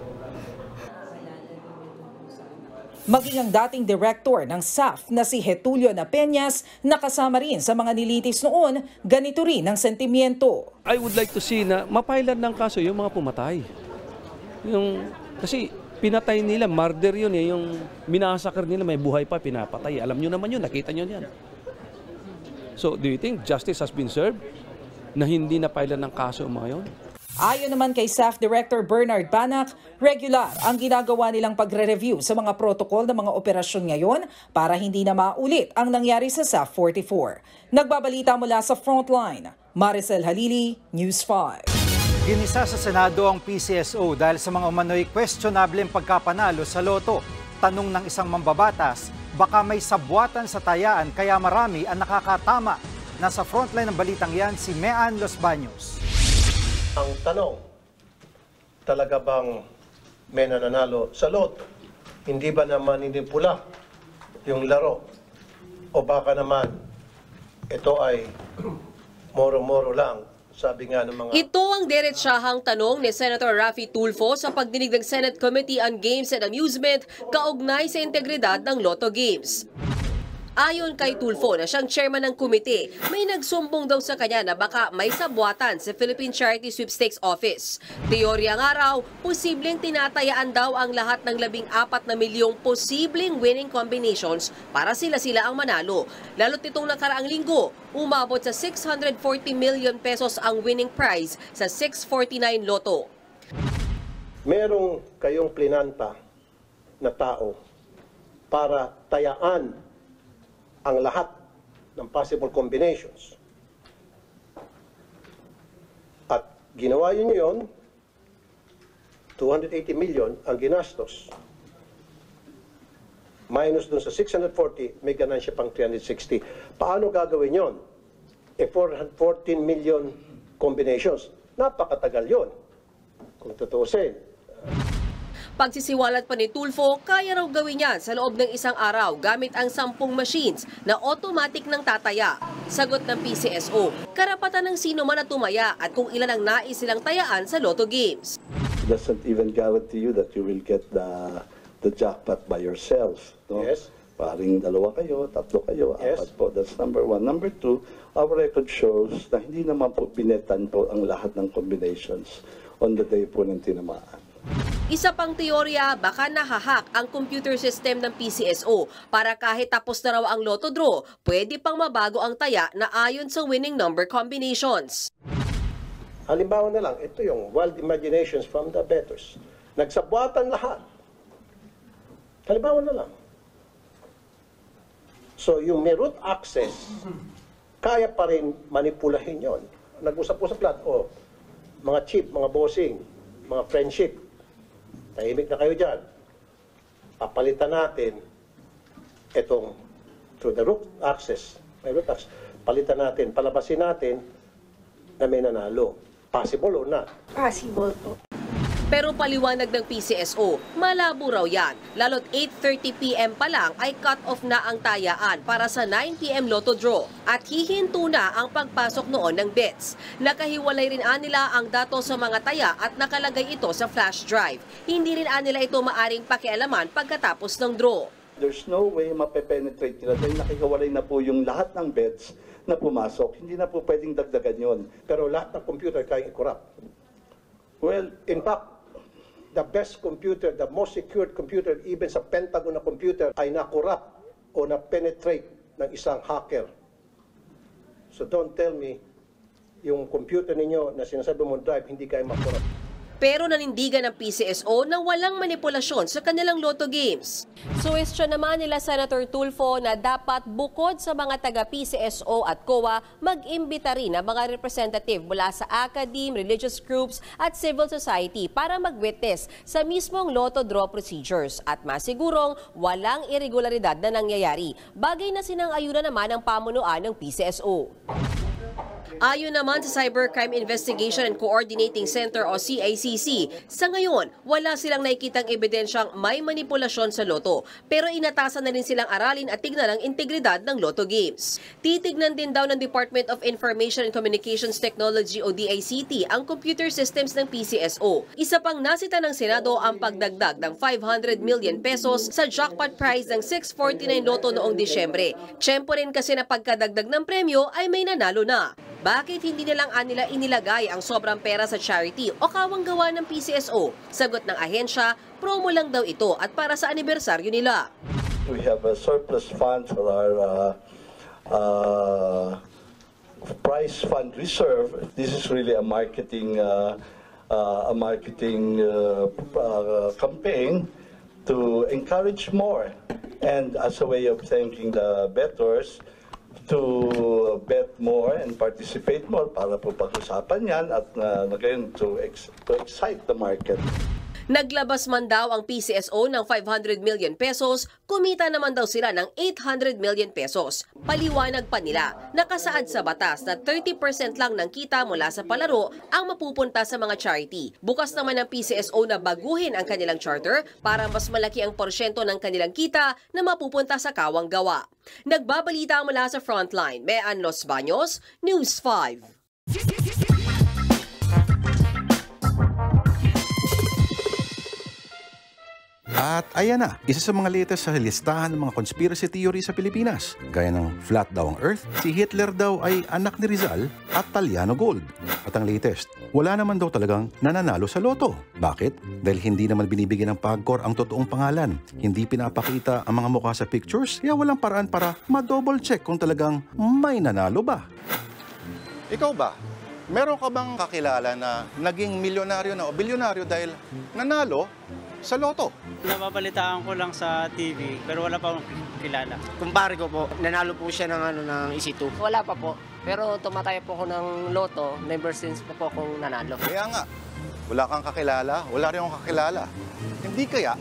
Maging ang dating director ng SAF na si Getulio Napeñas, nakasama rin sa mga nilitis noon, ganito rin ang sentimiento. I would like to see na mapailan ng kaso yung mga pumatay. Kasi pinatay nila, murder yun eh, yung minasakar nila, may buhay pa, pinapatay. Alam nyo naman yun, nakita nyo yan. So, do you think justice has been served na hindi napailan ng kaso ang mga yun? Ayon naman kay SAF Director Bernard Banac, regular ang ginagawa nilang pagre-review sa mga protocol ng mga operasyon ngayon para hindi na maulit ang nangyari sa SAF 44. Nagbabalita mula sa Frontline, Maricel Halili, News 5. Ginisa sa Senado ang PCSO dahil sa mga umano'y questionable pagkapanalo sa loto. Tanong ng isang mambabatas, baka may sabwatan sa tayaan kaya marami ang nakakatama. Nasa frontline ng balitang yan si Mean Los Baños. Ang tanong, talaga bang may nananalo sa loto? Hindi ba naman pula yung laro? O baka naman ito ay moro-moro lang? Sabi nga ng mga... Ito ang diretsahang tanong ni Senator Raffy Tulfo sa pagdinig ng Senate Committee on Games and Amusement kaugnay sa integridad ng Lotto Games. Ayon kay Tulfo na siyang chairman ng komite, may nagsumbong daw sa kanya na baka may sabwatan sa Philippine Charity Sweepstakes Office. Teorya nga raw, posibleng tinatayaan daw ang lahat ng 14 na milyong posibleng winning combinations para sila-sila ang manalo. Lalo't itong nakaraang linggo, umabot sa 640 million pesos ang winning prize sa 649 Lotto. Merong kayong plinanta na tao para tayaan ang lahat ng possible combinations. At ginawa niyo yun, 280 million ang ginastos. Minus dun sa 640, may ganansya pang 360. Paano gagawin yon? 414 million combinations. Napakatagal yon. Kung tutuusin. Pagsisiwalat pa ni Tulfo, kaya raw gawin yan sa loob ng isang araw gamit ang 10 machines na automatic nang tataya. Sagot ng PCSO, karapatan ng sino man na tumaya at kung ilan ang nais silang tayaan sa Lotto Games. It doesn't even guarantee you that you will get the jackpot by yourself. No? Yes. Paring 2 kayo, 3 kayo, Yes. 4 po. That's number 1. Number 2, our record shows na hindi naman po binetan po ang lahat ng combinations on the day po ng tinamaan. Isa pang teorya, baka nahahack ang computer system ng PCSO para kahit tapos na raw ang Lotto draw, pwede pang mabago ang taya na ayon sa winning number combinations. Halimbawa na lang, ito yung wild imaginations from the bettors. Nagsabwatan lahat. Halimbawa na lang. So yung may root access, kaya pa rin manipulahin yon. Nag-usap-usap lahat, mga chip, mga bossing, mga friendship, tahimik na kayo dyan. Papalitan natin itong through the root access. May root access. Palitan natin, palabasin natin na may nanalo. Possible or not? Possible po. Pero paliwanag ng PCSO, malabo raw yan. Lalo't 8:30 PM pa lang ay cut-off na ang tayaan para sa 9 PM Lotto draw. At hihinto na ang pagpasok noon ng bets. Nakahiwalay rin nila ang datos sa mga taya at nakalagay ito sa flash drive. Hindi rin nila ito maaring pakialaman pagkatapos ng draw. There's no way mape-penetrate nila dahil nakihiwalay na po yung lahat ng bets na pumasok. Hindi na po pwedeng dagdagan yon. Pero lahat ng computer kaya i-corrupt. Well, in fact, the best computer, the most secured computer, even sa Pentagon na computer, ay na-corrupt o na-penetrate ng isang hacker. So don't tell me, yung computer ninyo na sinasabi mo drive, hindi kayo ma-corrupt. Pero nanindigan ng PCSO na walang manipulasyon sa kanilang Lotto games. Suwestyon naman nila Senator Tulfo na dapat bukod sa mga taga-PCSO at COA, mag-imbita rin ang mga representative mula sa academe, religious groups at civil society para mag-witness sa mismong Lotto draw procedures at masigurong walang irregularidad na nangyayari. Bagay na sinang-ayunan naman ang pamunuan ng PCSO. Ayon naman sa Cybercrime Investigation and Coordinating Center o CICC, sa ngayon, wala silang nakikitang ebidensyang may manipulasyon sa Lotto, pero inatasan na rin silang aralin at tignan ang integridad ng Lotto games. Titignan din daw ng Department of Information and Communications Technology o DICT ang computer systems ng PCSO. Isa pang nasita ng Senado ang pagdagdag ng 500 million pesos sa jackpot prize ng 649 Lotto noong Disyembre. Tiyempo rin kasi na pagkadagdag ng premyo ay may nanalo na. Bakit hindi nilang anila inilagay ang sobrang pera sa charity o kawang gawa ng PCSO? Sagot ng ahensya, promo lang daw ito at para sa anibersaryo nila. We have a surplus fund for our prize fund reserve. This is really a marketing campaign to encourage more and as a way of thanking the bettors to bet more and participate more para po pag-usapan yan at ngayon to excite the market. Naglabas man daw ang PCSO ng 500 million pesos, kumita naman daw sila ng 800 million pesos. Paliwanag pa nila, nakasaad sa batas na 30% lang ng kita mula sa palaro ang mapupunta sa mga charity. Bukas naman ng PCSO na baguhin ang kanilang charter para mas malaki ang porsyento ng kanilang kita na mapupunta sa kawang gawa. Nagbabalita mula sa Frontline, Mean Los Baños, News 5. At ayan na, isa sa mga latest sa listahan ng mga conspiracy theory sa Pilipinas. Gaya ng flat daw ang Earth, si Hitler daw ay anak ni Rizal at Taliano Gold. At ang latest, wala naman daw talagang nananalo sa loto. Bakit? Dahil hindi naman binibigyan ng PAGCOR ang totoong pangalan. Hindi pinapakita ang mga mukha sa pictures, kaya walang paraan para ma-double check kung talagang may nanalo ba. Ikaw ba? Meron ka bang kakilala na naging milyonaryo na o bilyonaryo dahil nanalo sa loto? Nababalitaan ko lang sa TV pero wala pa akong kilala. Kumpare ko po, nanalo po siya ng EC2. Wala pa po. Pero tumataya po ako ng loto, never since po akong nanalo. Kaya nga, wala kang kakilala, wala rin akong kakilala. Hindi kaya,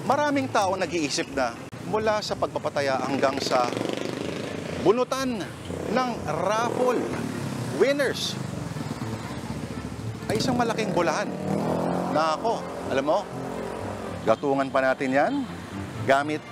maraming tao nag-iisip na mula sa pagpapataya hanggang sa bunutan ng raffle winners ay isang malaking bulahan. Na ako, alam mo, gatungan pa natin yan gamit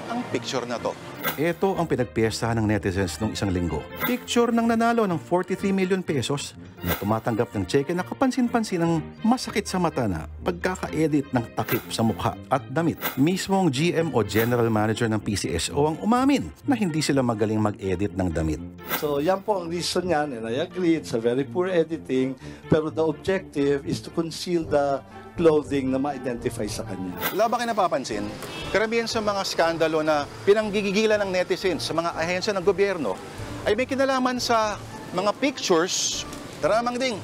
ang picture na to. Ito ang pinagpiestahan ng netizens nung isang linggo. Picture ng nanalo ng 43 million pesos na tumatanggap ng cheque na kapansin-pansin ng masakit sa mata na pagkaka-edit ng takip sa mukha at damit. Mismong GM o General Manager ng PCSO ang umamin na hindi sila magaling mag-edit ng damit. So yan po ang reason yan and I agree, it's a very poor editing pero the objective is to conceal the clothing na ma-identify sa kanya. Wala ba kayo napapansin? Karamihan sa mga skandalo na pinanggigigilan ng netizens sa mga ahensya ng gobyerno ay may kinalaman sa mga pictures, taramang ding,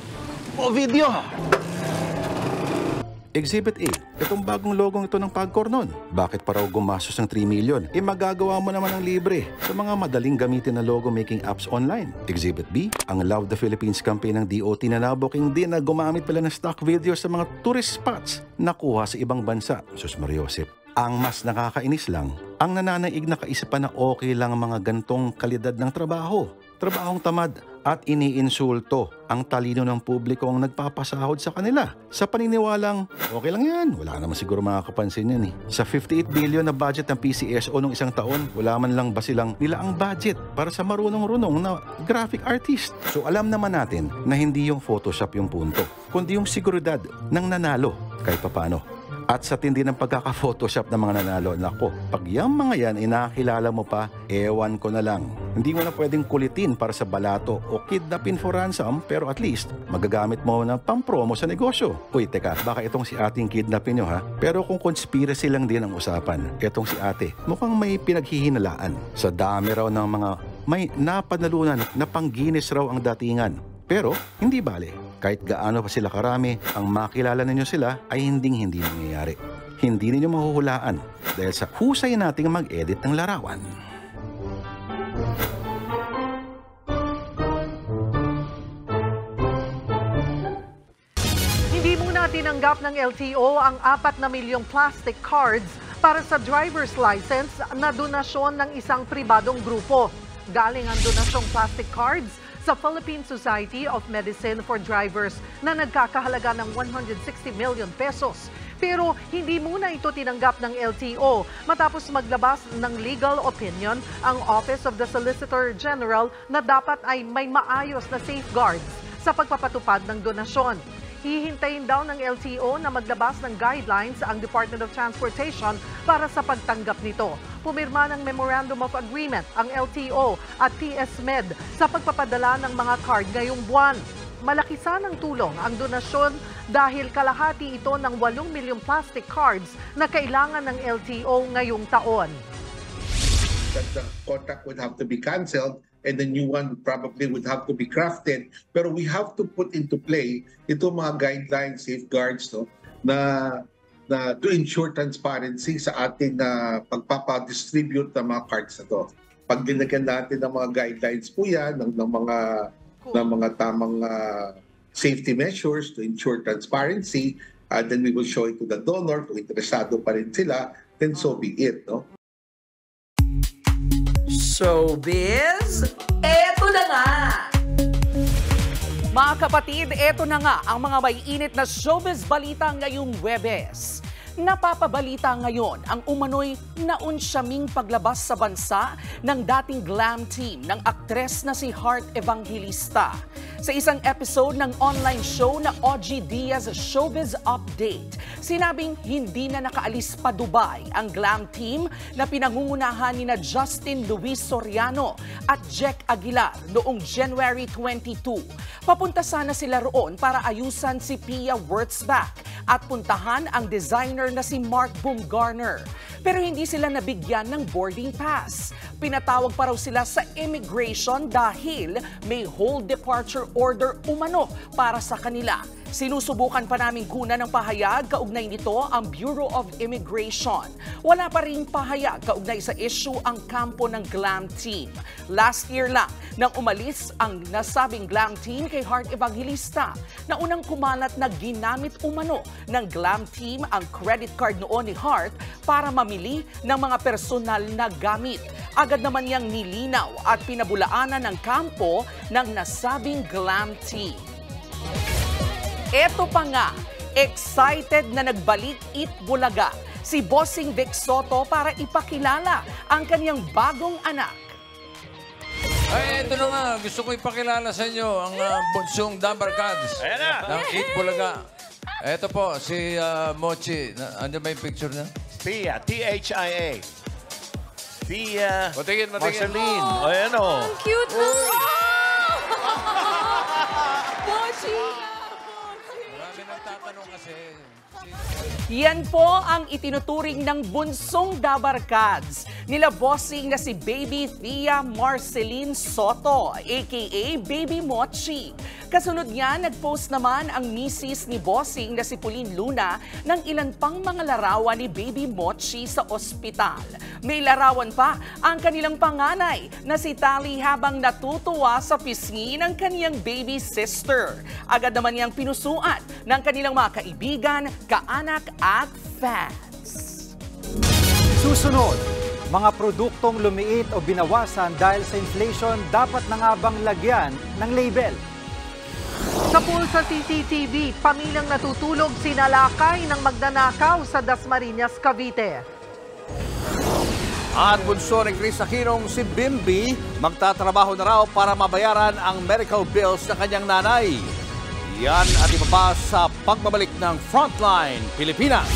o video. Exhibit A, itong bagong logong ito ng PAGCOR noon. Bakit pa raw gumastos ng 3 million? Magagawa mo naman ng libre sa mga madaling gamitin na logo making apps online. Exhibit B, ang Love the Philippines campaign ng DOT na nabuking din na gumamit pala ng stock videos sa mga tourist spots na kuha sa ibang bansa. Sus Mariosep. Ang mas nakakainis lang, ang nananaig na kaisipan na okay lang ang mga gantong kalidad ng trabaho. Trabahong tamad at iniinsulto ang talino ng publiko ang nagpapasahod sa kanila. Sa paniniwalang, okay lang yan, wala naman siguro makakapansin yan eh. Sa 58 billion na budget ng PCSO nung isang taon, wala man lang ba silang nilaang budget para sa marunong-runong na graphic artist. So alam naman natin na hindi yung Photoshop yung punto, kundi yung seguridad ng nanalo kahit papano. At sa tindi ng pagkaka-Photoshop ng mga nanalo, nako, pag yung mga yan inakilala mo pa, ewan ko na lang. Hindi mo na pwedeng kulitin para sa balato o kidnapin for ransom, pero at least magagamit mo na pang-promo sa negosyo. Uy, teka, baka itong si ating kidnapin nyo ha? Pero kung conspiracy lang din ang usapan, itong si ate, mukhang may pinaghihinalaan. Sa dami raw ng mga may napanalunan na pang-Guinness raw ang datingan. Pero, hindi bale. Kahit gaano pa sila karami, ang makilala ninyo sila ay hindi nangyayari. Hindi ninyo mahuhulaan dahil sa husay nating mag-edit ng larawan. Hindi muna tinanggap ng LTO ang 4 na milyong plastic cards para sa driver's license na donasyon ng isang pribadong grupo. Galing ang donasyong plastic cards sa Philippine Society of Medicine for Drivers na nagkakahalaga ng 160 million pesos. Pero hindi muna ito tinanggap ng LTO matapos maglabas ng legal opinion ang Office of the Solicitor General na dapat ay may maayos na safeguards sa pagpapatupad ng donasyon. Hihintayin daw ng LTO na maglabas ng guidelines ang Department of Transportation para sa pagtanggap nito. Pumirma ng Memorandum of Agreement ang LTO at TSMed sa pagpapadala ng mga card ngayong buwan. Malaki sanang tulong ang donasyon dahil kalahati ito ng 8 milyong plastic cards na kailangan ng LTO ngayong taon. That the contract would have to be canceled and the new one probably would have to be crafted. Pero we have to put into play itong mga guidelines, safeguards, no, na to ensure transparency sa ating pagpapadistribute ng mga cards na to. Pag dinagyan natin ng mga guidelines po yan, ng mga tamang safety measures to ensure transparency, then we will show it to the donor. Kung interesado pa rin sila, then so be it, no? Showbiz, eto na nga! Mga kapatid, eto na nga ang mga may init na showbiz balita ngayong Huwebes. Napapabalita ngayon ang umano'y naunsyaming paglabas sa bansa ng dating glam team ng aktres na si Heart Evangelista. Sa isang episode ng online show na OG Diaz Showbiz Update, sinabing hindi na nakaalis pa Dubai ang glam team na pinangungunahan ni na Justin Luis Soriano at Jack Aguilar noong January 22. Papunta sana sila roon para ayusan si Pia Wurtzbach at puntahan ang designer na si Mark Baumgartner. Pero hindi sila nabigyan ng boarding pass. Pinatawag pa raw sila sa immigration dahil may hold departure order umano para sa kanila. Sinusubukan pa namin kunan ng pahayag kaugnay nito ang Bureau of Immigration. Wala pa rin pahayag kaugnay sa issue ang kampo ng glam team. Last year lang nang umalis ang nasabing glam team kay Heart Evangelista na unang kumalat na ginamit umano ng glam team ang credit card noon ni Heart para mamili ng mga personal na gamit. Agad naman niyang nilinaw at pinabulaanan ng kampo ng nasabing glam team. Eto pa nga, excited na nagbalik Eat Bulaga si Bossing Vic Soto para ipakilala ang kanyang bagong anak. Ay, ito na nga. Gusto ko ipakilala sa inyo ang bunsong Dabarkads ng Eat Bulaga. Ito po, si Mochi. Ano ba yung picture niya? Thea, T-H-I-A. Thea Matingin. Marceline. Oh, ayan o. Ang cute na. Mochi! Marami nagtatanong kasi. Yan po ang itinuturing ng bunsong Dabarkads nila bossing na si Baby Thea Marceline Soto, aka Baby Mochi. Kasunod niya, nag-post naman ang misis ni bossing na si Pauline Luna ng ilan pang mga larawan ni Baby Mochi sa ospital. May larawan pa ang kanilang panganay na si Tali habang natutuwa sa pisngi ng kaniyang baby sister. Agad naman niyang pinusuan ng kanilang mga kaibigan, kaanak at fans. Susunod, mga produktong lumiit o binawasan dahil sa inflation dapat na nga bang lagyan ng label? Sa pulsa CCTV, pamilyang natutulog sinalakay ng magnanakaw sa Dasmariñas, Cavite. At bunso ni Chris Aquinong si Bimbi, magtatrabaho na raw para mabayaran ang medical bills sa kanyang nanay. Yan at iba pa sa pagbabalik ng Frontline Pilipinas.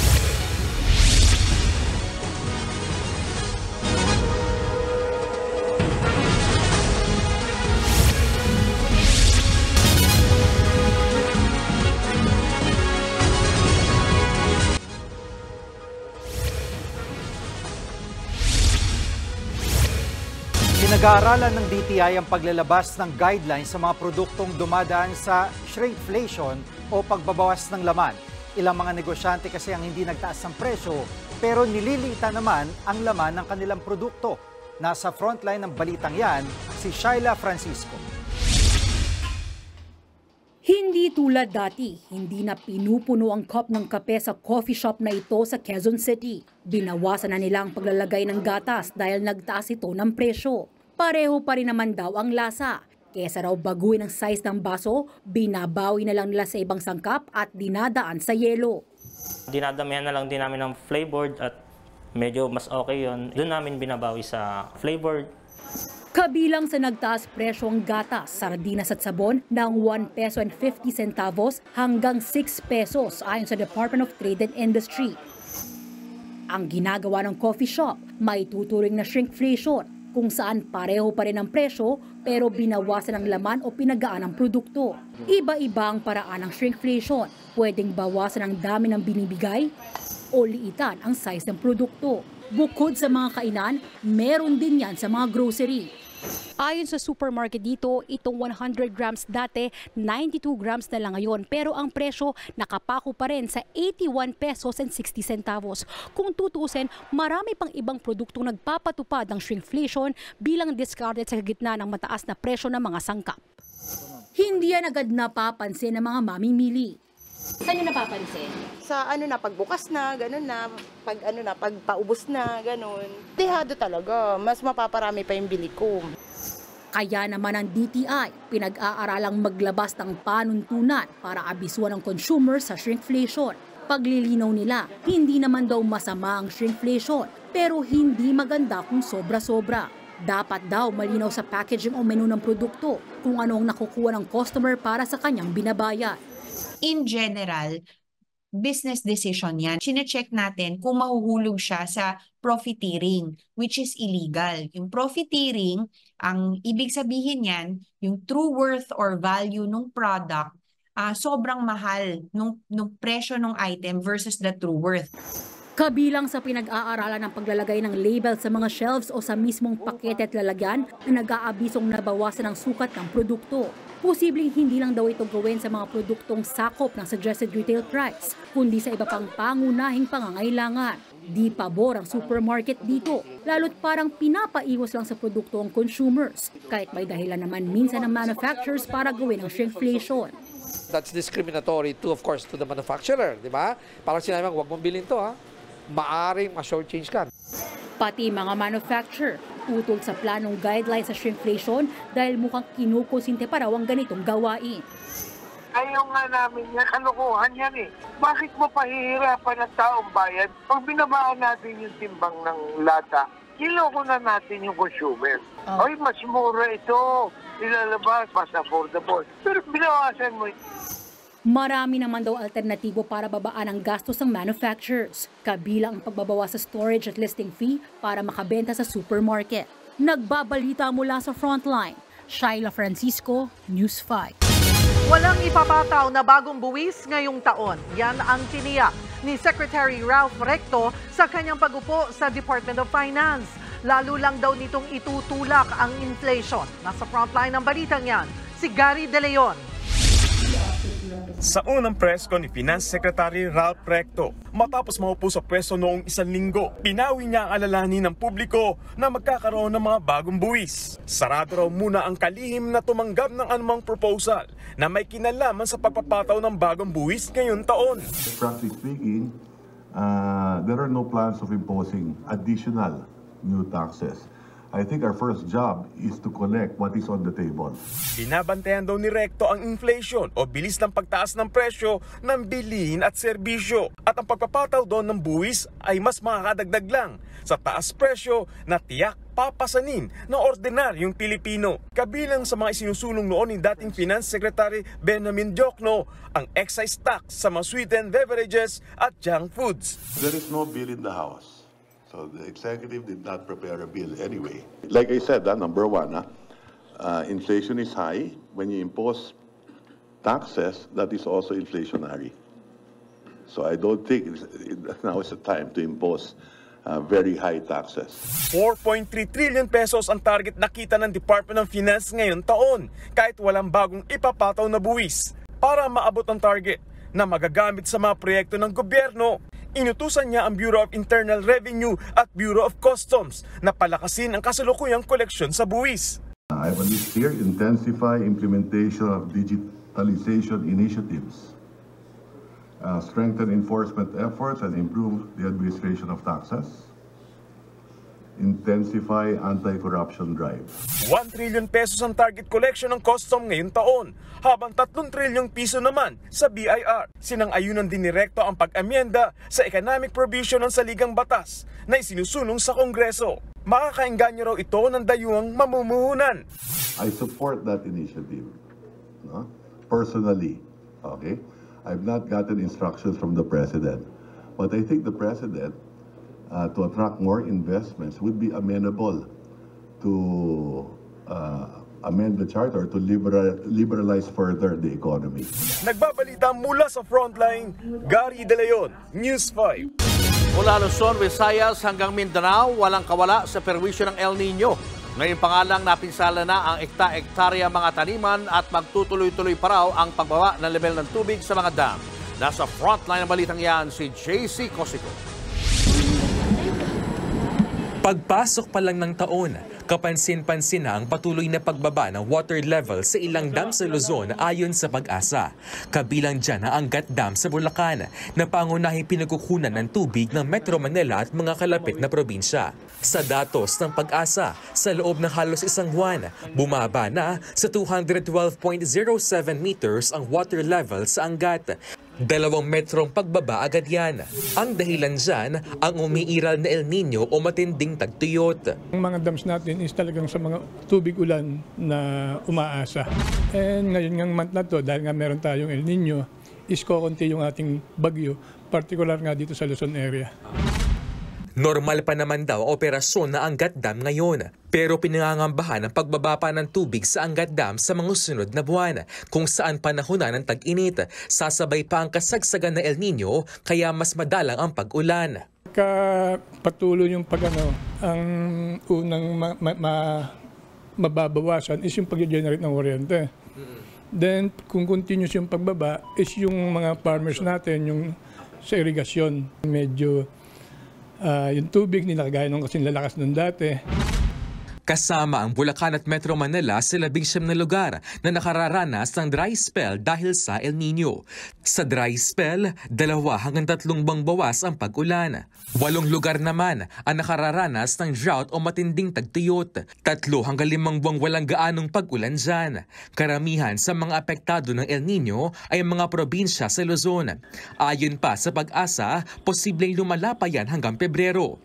Pinag-aaralan ng DTI ang paglalabas ng guidelines sa mga produktong dumadaan sa shrinkflation o pagbabawas ng laman. Ilang mga negosyante kasi ang hindi nagtaas ng presyo pero nililitan naman ang laman ng kanilang produkto. Nasa frontline ng balitang yan, si Shaila Francisco. Hindi tulad dati, hindi na pinupuno ang cup ng kape sa coffee shop na ito sa Quezon City. Binawasan na nila ang paglalagay ng gatas dahil nagtaas ito ng presyo. Pareho pa rin naman daw ang lasa. Kesa raw baguhin ang size ng baso, binabawi na lang nila sa ibang sangkap at dinadaan sa yelo. Dinadamihan na lang din namin ng flavored at medyo mas okay yun. Doon namin binabawi sa flavored. Kabilang sa nagtaas presyo ang gatas, sardinas at sabon ng 1 peso and 50 centavos hanggang 6 pesos ayon sa Department of Trade and Industry. Ang ginagawa ng coffee shop, may tuturing na shrinkflation kung saan pareho pa rin ang presyo pero binawasan ang laman o pinagaan ang produkto. Iba-iba ang paraan ng shrinkflation. Pwedeng bawasan ang dami ng binibigay o liitan ang size ng produkto. Bukod sa mga kainan, meron din yan sa mga grocery. Ayon sa supermarket dito, itong 100 grams dati, 92 grams na lang ngayon. Pero ang presyo nakapako pa rin sa 81 pesos and 60 centavos. Kung tutuusin, marami pang ibang produktong nagpapatupad ng shrinkflation bilang discarded sa gitna ng mataas na presyo ng mga sangkap. Hindi yan agad napapansin ng mga mamimili. Saan nyo napapansin? Sa pagbukas na, ganun na, pag paubos na, ganun. Dehado talaga, mas mapaparami pa yung bili ko. Kaya naman ang DTI, pinag-aaralang maglabas ng panuntunan para abisuan ng consumer sa shrinkflation. Paglilinaw nila, hindi naman daw masama ang shrinkflation, pero hindi maganda kung sobra-sobra. Dapat daw malinaw sa packaging o menu ng produkto kung ano ang nakukuha ng customer para sa kanyang binabayad. In general, business decision yan. Chine-check natin kung mahuhulog siya sa profiteering, which is illegal. Yung profiteering, ang ibig sabihin yan, yung true worth or value ng product, sobrang mahal nung presyo ng item versus the true worth. Kabilang sa pinag-aaralan ng paglalagay ng label sa mga shelves o sa mismong pakete at lalagyan na nag-aabisong nabawasan ang sukat ng produkto. Posibleng hindi lang daw ito gawin sa mga produktong sakop ng suggested retail price, kundi sa iba pang pangunahing pangangailangan. Di pabor ang supermarket dito, lalo't parang pinapaiwas lang sa produkto ang consumers, kahit may dahilan naman minsan ng manufacturers para gawin ang shrinkflation. That's discriminatory to, of course, to the manufacturer, di ba? Parang sinabi mo, huwag mong bilhin to, ha? Maaring ma-shortchange ka. Pati mga manufacturer, utol sa planong guidelines sa shrinkflation dahil mukhang kinukonsinte pa raw ang ganitong gawain. Ayaw nga namin yan, kalukuhan yan eh. Bakit mo pahihirapan ang taong bayan? Pag binabaan natin yung timbang ng lata, kiloko na natin yung consumer. Ay, mas mura ito, ilalabas, mas affordable. Pero binawasan mo ito. Marami naman daw alternatibo para babaan ang gastos ng manufacturers, kabilang ang pagbabawas sa storage at listing fee para makabenta sa supermarket. Nagbabalita mula sa Frontline, Shaila Francisco, News 5. Walang ipapataw na bagong buwis ngayong taon. Yan ang tiniyak ni Secretary Ralph Recto sa kanyang pag-upo sa Department of Finance. Lalo lang daw nitong itutulak ang inflation. Nasa frontline ng balitang yan, si Gary De Leon. Sa unang presko ni Finance Secretary Ralph Recto, matapos maupo sa pwesto noong 1 linggo, pinawi niya ang alalahanin ng publiko na magkakaroon ng mga bagong buwis. Sarado raw muna ang kalihim na tumanggap ng anumang proposal na may kinalaman sa pagpapataw ng bagong buwis ngayong taon. Frankly speaking, there are no plans of imposing additional new taxes. I think our first job is to collect what is on the table. Binabantayan daw ni Recto ang inflation o bilis ng pagtaas ng presyo ng bilihin at serbisyo. At ang pagpapataw doon ng buwis ay mas makakadagdag lang sa taas presyo na tiyak papasanin ng ordinaryong Pilipino. Kabilang sa mga isinusulong noon ni dating Finance Secretary Benjamin Diokno ang excise tax sa mga sweetened beverages at junk foods. There is no bill in the House. So the executive did not prepare a bill anyway. Like I said, number one, inflation is high. When you impose taxes, that is also inflationary. So I don't think now is the time to impose very high taxes. 4.3 trillion pesos ang target nakita ng Department of Finance ngayon taon, kahit walang bagong ipapataw na buwis. Para maabot ang target na magagamit sa mga proyekto ng gobyerno, inutusan niya ang Bureau of Internal Revenue at Bureau of Customs na palakasin ang kasalukuyang koleksyon sa buwis. I have a list here: intensify implementation of digitalization initiatives, strengthen enforcement efforts and improve the administration of taxes, intensify anti-corruption drive. 1 trillion pesos ang target collection ng custom ngayong taon, habang 3 trilyong piso naman sa BIR. Sinang-ayunan din ni Recto ang pag-amyenda sa economic provision ng saligang batas na isinusulong sa Kongreso. Makakaengganyo raw ito ng dayuhang mamumuhunan. I support that initiative, no? Personally, okay? I've not gotten instructions from the President, but I think the President, to attract more investments, would be amenable to amend the charter to liberalize further the economy. Nagbabalita mula sa Frontline, Gary De Leon, News 5. Mula Luzon, Visayas hanggang Mindanao, walang kawala sa perwisyo ng El Nino. Ngayon pa nga lang napinsala na ang ekta-ektarya mga taniman at magtutuloy-tuloy pa raw ang pagbaba ng level ng tubig sa mga dam. Nasa Frontline ng balitang yan si JC Cosico. Pagpasok pa lang ng taon, kapansin-pansin na ang patuloy na pagbaba ng water level sa ilang dam sa Luzon ayon sa Pag-asa. Kabilang dyan ang Angat Dam sa Bulacan na pangunahing pinagkukunan ng tubig ng Metro Manila at mga kalapit na probinsya. Sa datos ng Pag-asa, sa loob ng halos isang buwan, bumaba na sa 212.07 meters ang water level sa Angat. 2 metrong pagbaba agad yan. Ang dahilan dyan, ang umiiral na El Nino o matinding tagtuyot. Ang mga dams natin is talagang sa mga tubig ulan na umaasa. And ngayon ng month na to, dahil nga meron tayong El Nino, is kukunti yung ating bagyo, particular nga dito sa Luzon area. Normal pa naman daw ang operasyon na Angat Dam ngayon, pero pinangangambahan ang pagbaba pa ng tubig sa Angat Dam sa mga sunod na buwan, kung saan panahon na ng tag-init. Sasabay pa ang kasagsagan na El Nino, kaya mas madalang ang pag-ulan. Patuloy yung ang unang mababawasan is yung pag-generate ng kuryente. Then, kung continuous yung pagbaba, is yung mga farmers natin, yung sa irigasyon, medyo yung tubig, hindi nakagaya nung kasing lalakas nun dati. Kasama ang Bulacan at Metro Manila sa 19 na lugar na nakararanas ng dry spell dahil sa El Nino. Sa dry spell, 2 hanggang 3 bang bawas ang pag-ulan. 8 lugar naman ang nakararanas ng drought o matinding tagtuyot. 3 hanggang 5 buwang walang gaanong pag-ulan dyan. Karamihan sa mga apektado ng El Nino ay mga probinsya sa Luzon. Ayon pa sa Pag-asa, posibleng lumala pa yan hanggang Pebrero.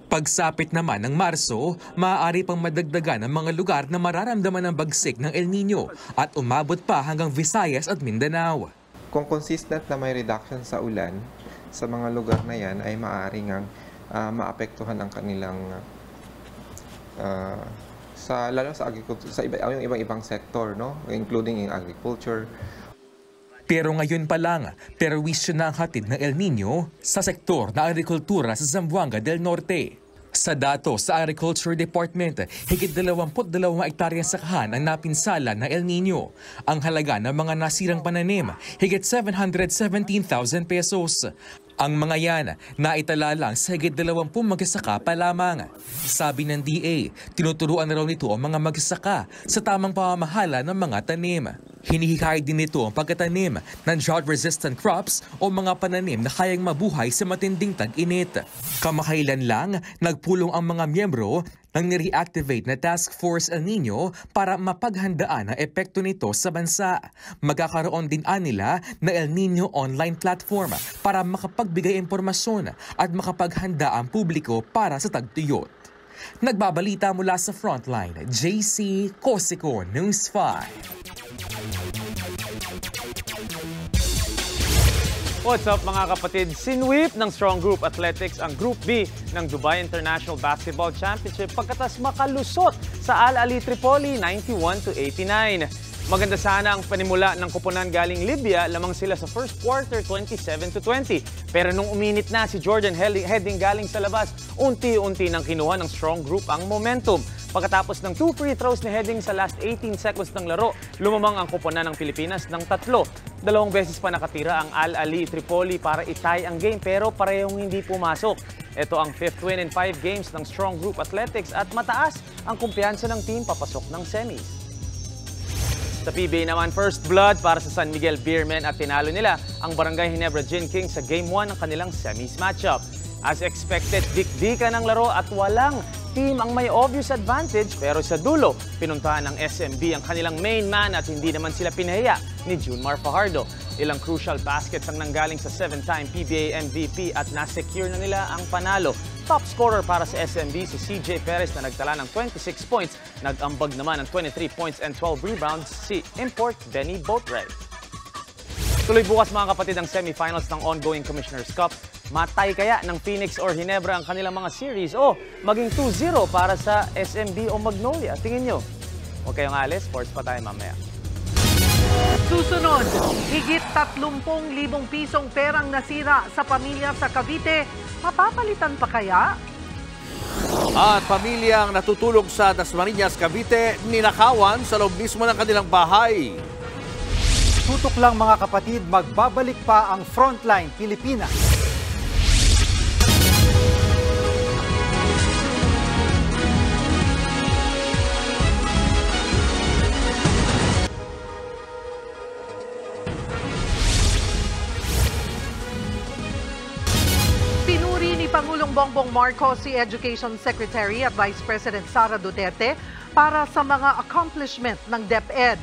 Pagsapit naman ng Marso, maaari pang madagdagan ang mga lugar na mararamdaman ng bagsik ng El Nino at umabot pa hanggang Visayas at Mindanao. Kung consistent na may reduction sa ulan, sa mga lugar na yan ay maaari ngang maapektuhan ang kanilang lalo sa agriculture, sa yung ibang sector, no? Including in agriculture. Pero ngayon pa lang, perwisyo na ang hatid ng El Nino sa sektor na agrikultura sa Zamboanga del Norte. Sa datos sa Agriculture Department, higit 22 hektaryang sakahan ang napinsala ng El Nino. Ang halaga ng mga nasirang pananim, higit 717,000 pesos. Ang mga yan, naitala lang sa higit 20 magsasaka pa lamang. Sabi ng DA, tinuturuan na raw nito ang mga magsasaka sa tamang pamamahala ng mga tanim. Hinihikayat din nito ang pagkatanim ng drought-resistant crops o mga pananim na kayang mabuhay sa matinding tag-init. Kamakailan lang, nagpulong ang mga miyembro ng ni-reactivate na Task Force El Nino para mapaghandaan ang epekto nito sa bansa. Magkakaroon din nila na El Nino online platform para makapagbigay impormasyon at makapaghanda ang publiko para sa tagtuyot. Nagbabalita mula sa Frontline, JC Cosico, News 5. What's up mga kapatid? Sinwip ng Strong Group Athletics ang Group B ng Dubai International Basketball Championship pagkatas makalusot sa Al Ahly Tripoli 91-89. Maganda sana ang panimula ng koponan galing Libya, lamang sila sa first quarter 27-20. Pero nung uminit na si Jordan heading galing sa labas, unti-unti nang kinuha ng strong group ang momentum. Pagkatapos ng 2 free throws ni Heading sa last 18 seconds ng laro, lumamang ang koponan ng Pilipinas ng 3. 2 beses pa nakatira ang Al-Ali Tripoli para itay ang game pero parehong hindi pumasok. Ito ang 5th win in 5 games ng Strong Group Athletics at mataas ang kumpiyansa ng team papasok ng semis. Sa PBA naman, first blood para sa San Miguel Beermen at tinalo nila ang Barangay Ginebra Gin Kings sa Game 1 ng kanilang semis matchup. As expected, dikdikan ang laro at walang team ang may obvious advantage pero sa dulo, pinuntahan ng SMB ang kanilang main man at hindi naman sila pinahiya ni Junmar Fajardo. Ilang crucial baskets ang nanggaling sa 7-time PBA MVP at na-secure na nila ang panalo. Top scorer para sa SMB si CJ Perez na nagtala ng 26 points. Nag-ambag naman ng 23 points and 12 rebounds si import Benny Boatwright. Tuloy bukas mga kapatid ang semifinals ng ongoing Commissioner's Cup. Matay kaya ng Phoenix or Ginebra ang kanilang mga series o maging 2-0 para sa SMB o Magnolia? Tingin nyo. Huwag kayong alis, sports pa tayo mamaya. Susunod, higit 30,000 pisong perang nasira sa pamilya sa Cavite. Mapapalitan pa kaya? At pamilyang natutulog sa Dasmariñas, Cavite, ninakawan sa loob mismo ng kanilang bahay. Tutok lang mga kapatid, magbabalik pa ang Frontline Pilipinas. Pinuri ni Pangulong Bongbong Marcos si Education Secretary at Vice President Sara Duterte para sa mga accomplishment ng DepEd.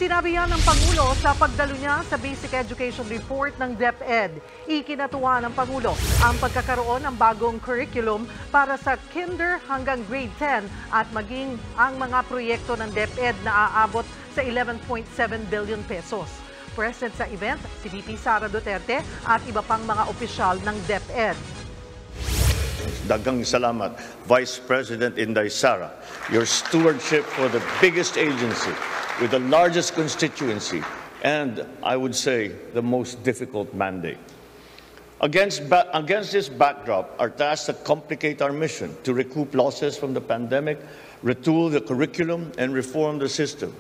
Sinabi yan ng Pangulo sa pagdalo niya sa Basic Education Report ng DepEd. Ikinatuwa ng Pangulo ang pagkakaroon ng bagong curriculum para sa kinder hanggang grade 10 at maging ang mga proyekto ng DepEd na aabot sa 11.7 billion pesos. Present sa event, si VP Sara Duterte at iba pang mga opisyal ng DepEd. Daghang salamat, Vice President Inday Sara. Your stewardship for the biggest agency with the largest constituency and, I would say, the most difficult mandate. Against this backdrop, our tasks that complicate our mission to recoup losses from the pandemic, retool the curriculum, and reform the system.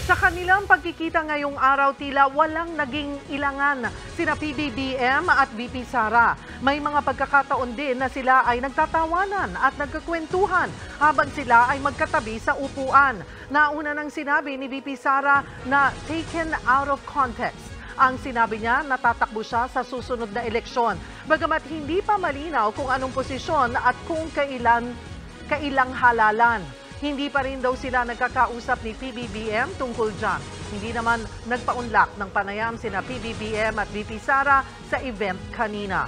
Sa kanilang pagkikita ngayong araw, tila walang naging ilangan sina PBBM at VP Sara. May mga pagkakataon din na sila ay nagtatawanan at nagkakwentuhan habang sila ay magkatabi sa upuan. Nauna nang sinabi ni VP Sara na taken out of context. Ang sinabi niya, natatakbo siya sa susunod na eleksyon. Bagamat hindi pa malinaw kung anong posisyon at kung kailang halalan. Hindi pa rin daw sila nagkakausap ni PBBM tungkol dyan. Hindi naman nagpaunlak ng panayam sina PBBM at VP Sara sa event kanina.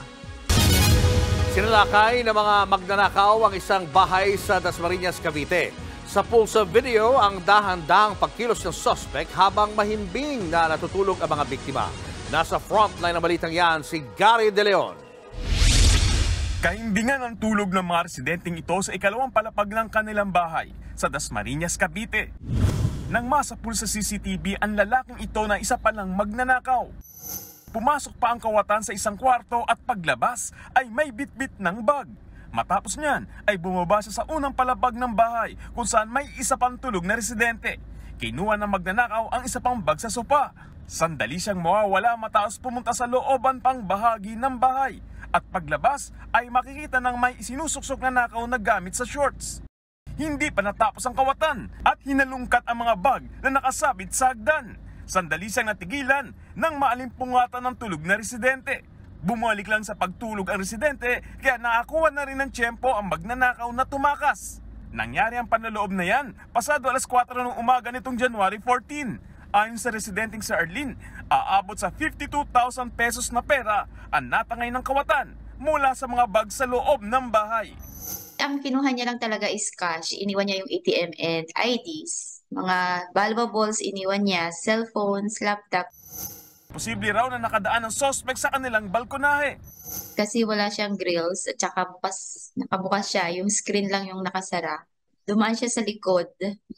Sinalakay ng mga magnanakaw ang isang bahay sa Dasmariñas, Cavite. Sa pulse video, ang dahan-dahang pagkilos ng suspect habang mahimbing na natutulog ang mga biktima. Nasa frontline ng balitang yan si Gary De Leon. Kahimbingan ang tulog ng mga residenteng ito sa ikalawang palapag ng kanilang bahay sa Dasmariñas, Cavite. Nang masapul sa CCTV ang lalaking ito na isa palang magnanakaw. Pumasok pa ang kawatan sa isang kwarto at paglabas ay may bitbit ng bag. Matapos niyan ay bumaba siya sa unang palapag ng bahay kung saan may isa pang tulog na residente. Kinuha ng magnanakaw ang isa pang bag sa sopa. Sandali siyang mawawala matapos pumunta sa looban pang bahagi ng bahay. At paglabas ay makikita ng may isinusuksok na nakaw na gamit sa shorts. Hindi pa natapos ang kawatan at hinalungkat ang mga bag na nakasabit sa hagdan. Sandali siyang natigilan nang maalimpungatan ng tulog na residente. Bumalik lang sa pagtulog ang residente kaya nakakuha na rin ng tiyempo ang magnanakaw na tumakas. Nangyari ang panloloob na yan pasado alas 4 ng umaga nitong January 14. Ayon sa residenteng sa Arlene, aabot sa 52,000 pesos na pera ang natangay ng kawatan mula sa mga bag sa loob ng bahay. Ang kinuha niya lang talaga is cash. Iniwan niya yung ATM and IDs. Mga valuables iniwan niya, cellphones, laptop. Posible raw na nakadaan ng suspect sa kanilang balkonahe. Kasi wala siyang grills at saka nakabukas siya. Yung screen lang yung nakasara. Dumaan siya sa likod.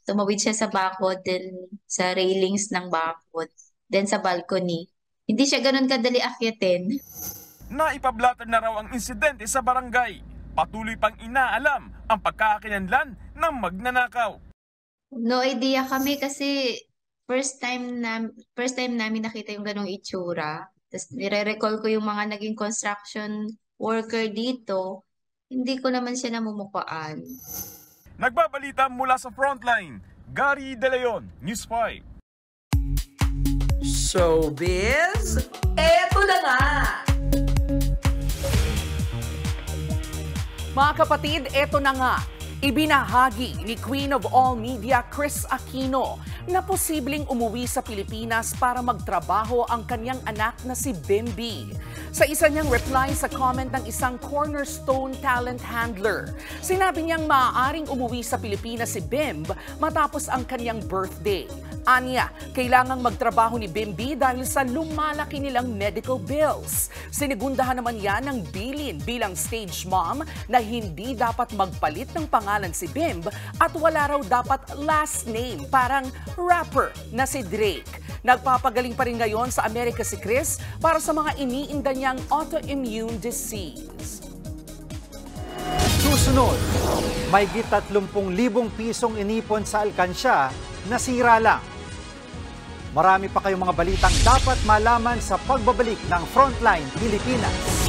Tumawid siya sa bakod, then sa railings ng bakod, then sa balcony. Hindi siya ganun kadali akyatin. Naipablatag na raw ang insidente sa barangay. Patuloy pang inaalam ang pagkakakilanlan ng magnanakaw. No idea kami kasi first time namin nakita yung ganung itsura. Tapos nire-recall ko yung mga naging construction worker dito. Hindi ko naman siya namumukaan. Nagbabalita mula sa Frontline, Gary De Leon, News 5. Showbiz, eto na nga! Mga kapatid, eto na nga. Ibinahagi ni Queen of All Media Kris Aquino na posibleng umuwi sa Pilipinas para magtrabaho ang kanyang anak na si Bimby. Sa isa niyang reply sa comment ng isang cornerstone talent handler, sinabi niyang maaaring umuwi sa Pilipinas si Bimb matapos ang kanyang birthday. Anya, kailangang magtrabaho ni Bimby dahil sa lumalaki nilang medical bills. Sinigundahan naman yan ng bilin bilang stage mom na hindi dapat magpalit ng pangalan si Bimb at wala raw dapat last name, parang rapper na si Drake. Nagpapagaling pa rin ngayon sa Amerika si Kris para sa mga iniinda niyang autoimmune disease. Susunod, may 30,000 pisong inipon sa alkansya, nasira lang. Marami pa kayong mga balitang dapat malaman sa pagbabalik ng Frontline Pilipinas.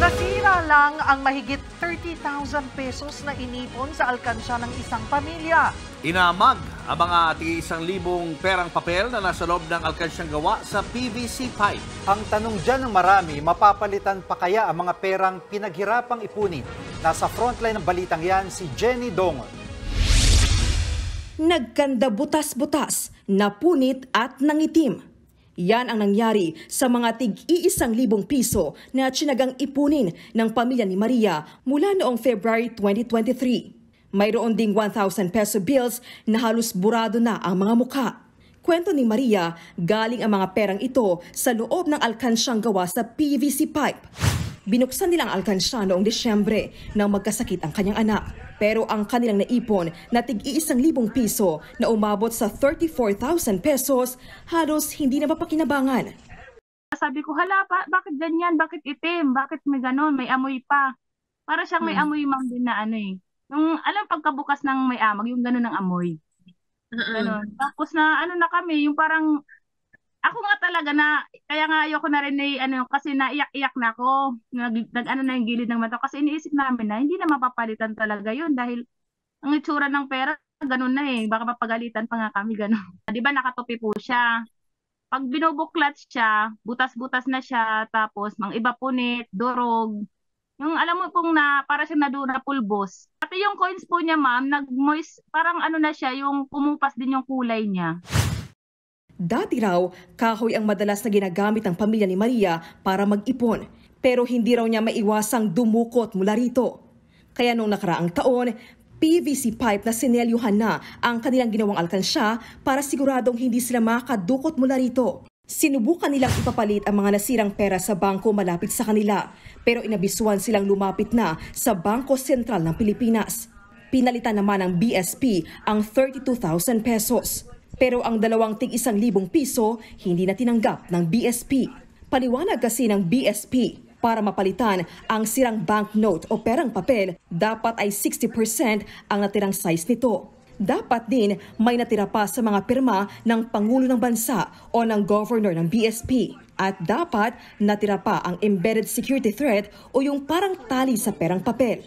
Nasira lang ang mahigit 30,000 pesos na inipon sa alkansya ng isang pamilya. Inamag ang mga tig-1,000 perang papel na nasa loob ng alkansyang gawa sa PVC pipe. Ang tanong dyan ng marami, mapapalitan pa kaya ang mga perang pinaghirapang ipunin? Nasa frontline ng balitang yan si Jenny Dongon. Nagkanda butas-butas, napunit at nangitim. Yan ang nangyari sa mga tig-1,000 piso na tsinagang ipunin ng pamilya ni Maria mula noong February 2023. Mayroon ding 1,000 peso bills na halos burado na ang mga mukha. Kwento ni Maria, galing ang mga perang ito sa loob ng alkansyang gawa sa PVC pipe. Binuksan nila ang alkansya noong Disyembre nang magkasakit ang kanyang anak. Pero ang kanilang naipon na tig-1,000 piso na umabot sa 34,000 pesos, halos hindi na mapakinabangan. Sabi ko, hala, bakit ganyan? Bakit itim? Bakit may ganon? May amoy pa. Para siyang may amoy mang din na ano eh. Yung, alam, pagkabukas ng may amag, yung ganon ng amoy. Ganon. Tapos na, ano na kami, yung parang, ako nga talaga na, kaya nga ayoko na rin kasi naiyak-iyak na ako. Nag-ano na yung gilid ng mata. Kasi iniisip namin na hindi na mapapalitan talaga yun dahil ang itsura ng pera, ganun na eh. Baka mapagalitan pa nga kami, ganun. Di ba nakatupi po siya? Pag binubuklat siya, butas-butas na siya, tapos mang iba punit, durog. Yung alam mo pong na, para siyang napulbos. Pati yung coins po niya ma'am, nag-moist, parang ano na siya, yung pumupas din yung kulay niya. Dati raw, kahoy ang madalas na ginagamit ng pamilya ni Maria para mag-ipon. Pero hindi raw niya maiwasang dumukot mula rito. Kaya noong nakaraang taon, PVC pipe na sinelyuhan na ang kanilang ginawang alkansya para siguradong hindi sila makadukot mula rito. Sinubukan nilang ipapalit ang mga nasirang pera sa bangko malapit sa kanila. Pero inabisuan silang lumapit na sa Bangko Sentral ng Pilipinas. Pinalitan naman ng BSP ang 32,000 pesos. Pero ang dalawang tig-1,000 piso hindi na tinanggap ng BSP. Paliwanag kasi ng BSP, para mapalitan ang sirang banknote o perang papel, dapat ay 60% ang natirang size nito. Dapat din may natira pa sa mga pirma ng Pangulo ng Bansa o ng Governor ng BSP. At dapat natira pa ang embedded security threat o yung parang tali sa perang papel.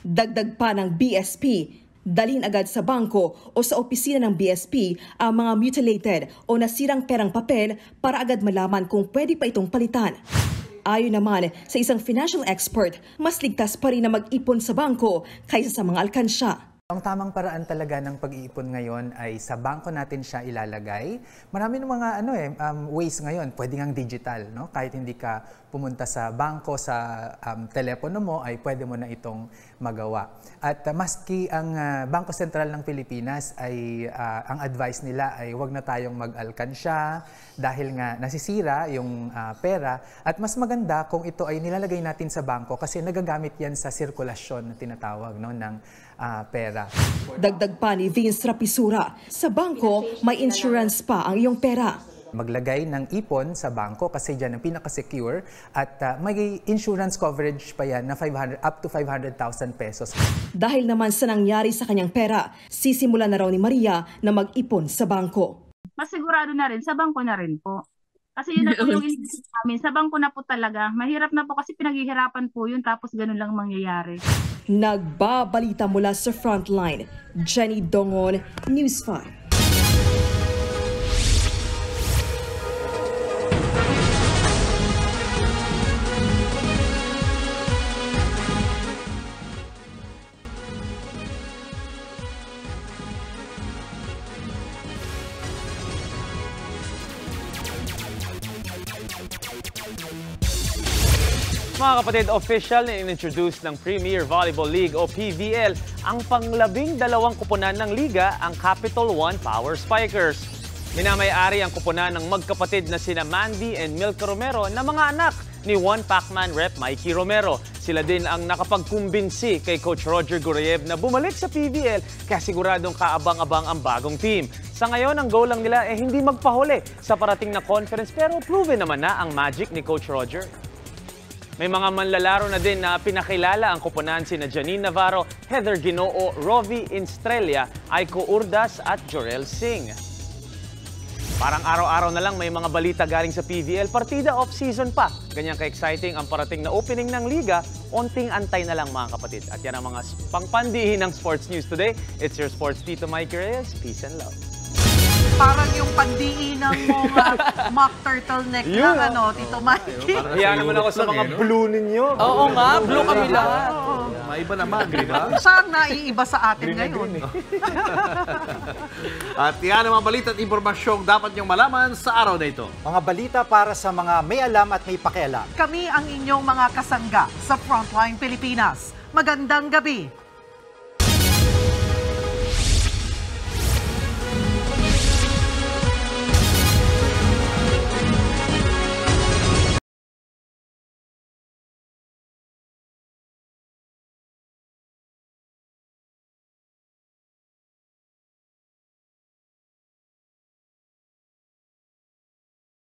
Dagdag pa ng BSP, dalhin agad sa bangko o sa opisina ng BSP ang mga mutilated o nasirang perang papel para agad malaman kung pwede pa itong palitan. Ayon naman sa isang financial expert, mas ligtas pa rin na mag-ipon sa bangko kaysa sa mga alkansya. Ang tamang paraan talaga ng pag-iipon ngayon ay sa bangko natin siya ilalagay. Marami ng mga ways ngayon, pwede ngang digital, no? Kahit hindi ka pumunta sa bangko sa telepono mo ay pwede mo na itong magawa. At maski ang Bangko Sentral ng Pilipinas ay ang advice nila ay huwag na tayong mag-alkansya dahil nga nasisira yung pera, at mas maganda kung ito ay nilalagay natin sa bangko kasi nagagamit yan sa sirkulasyon na tinatawag, no, ng pera. Dagdag pa ni Vince Rapisura, sa bangko may insurance pa ang iyong pera. Maglagay ng ipon sa bangko kasi dyan ang pinaka-secure, at may insurance coverage pa yan na up to 500,000 pesos. Dahil naman sa nangyari sa kanyang pera, sisimulan na raw ni Maria na mag-ipon sa bangko. Mas sigurado na rin, sa bangko na rin po. Kasi yun na po yung inisip namin, sa bangko na po talaga. Mahirap na po kasi pinaghihirapan po yun, tapos ganun lang mangyayari. Nagbabalita mula sa Frontline, Jenny Dongon, News 5. Mga kapatid, official na in-introduce ng Premier Volleyball League o PVL ang pang-12 kuponan ng liga, ang Capital One Power Spikers. Minamay-ari ang kuponan ng magkapatid na sina Mandy and Milka Romero na mga anak ni One Pacman rep Mikey Romero. Sila din ang nakapagkumbinsi kay Coach Roger Gurayev na bumalik sa PVL kaya siguradong kaabang-abang ang bagong team. Sa ngayon, ang goal lang nila ay hindi magpahuli sa parating na conference, pero proven naman na ang magic ni Coach Roger. May mga manlalaro na din na pinakilala ang kuponan sina Janine Navarro, Heather Ginoo, Rovi Instrelia, Aiko Urdas at Jorel Singh. Parang araw-araw na lang may mga balita galing sa PVL, partida off-season pa. Ganyan ka-exciting ang parating na opening ng liga, onting antay na lang mga kapatid. At yan ang mga pangpandihin ng Sports News today. It's your Sports Tito Mike Reyes. Peace and love. Parang yung pandiinang mga mock turtleneck lang, Tito Mikey. Kaya naman ako sa mga blue ninyo. Oo nga, blue kami lahat. Maiba naman, di ba? Saan naiiba sa atin ngayon? At yan ang mga balita at impormasyong dapat niyong malaman sa araw na ito. Mga balita para sa mga may alam at may pakialam. Kami ang inyong mga kasangga sa Frontline Pilipinas. Magandang gabi.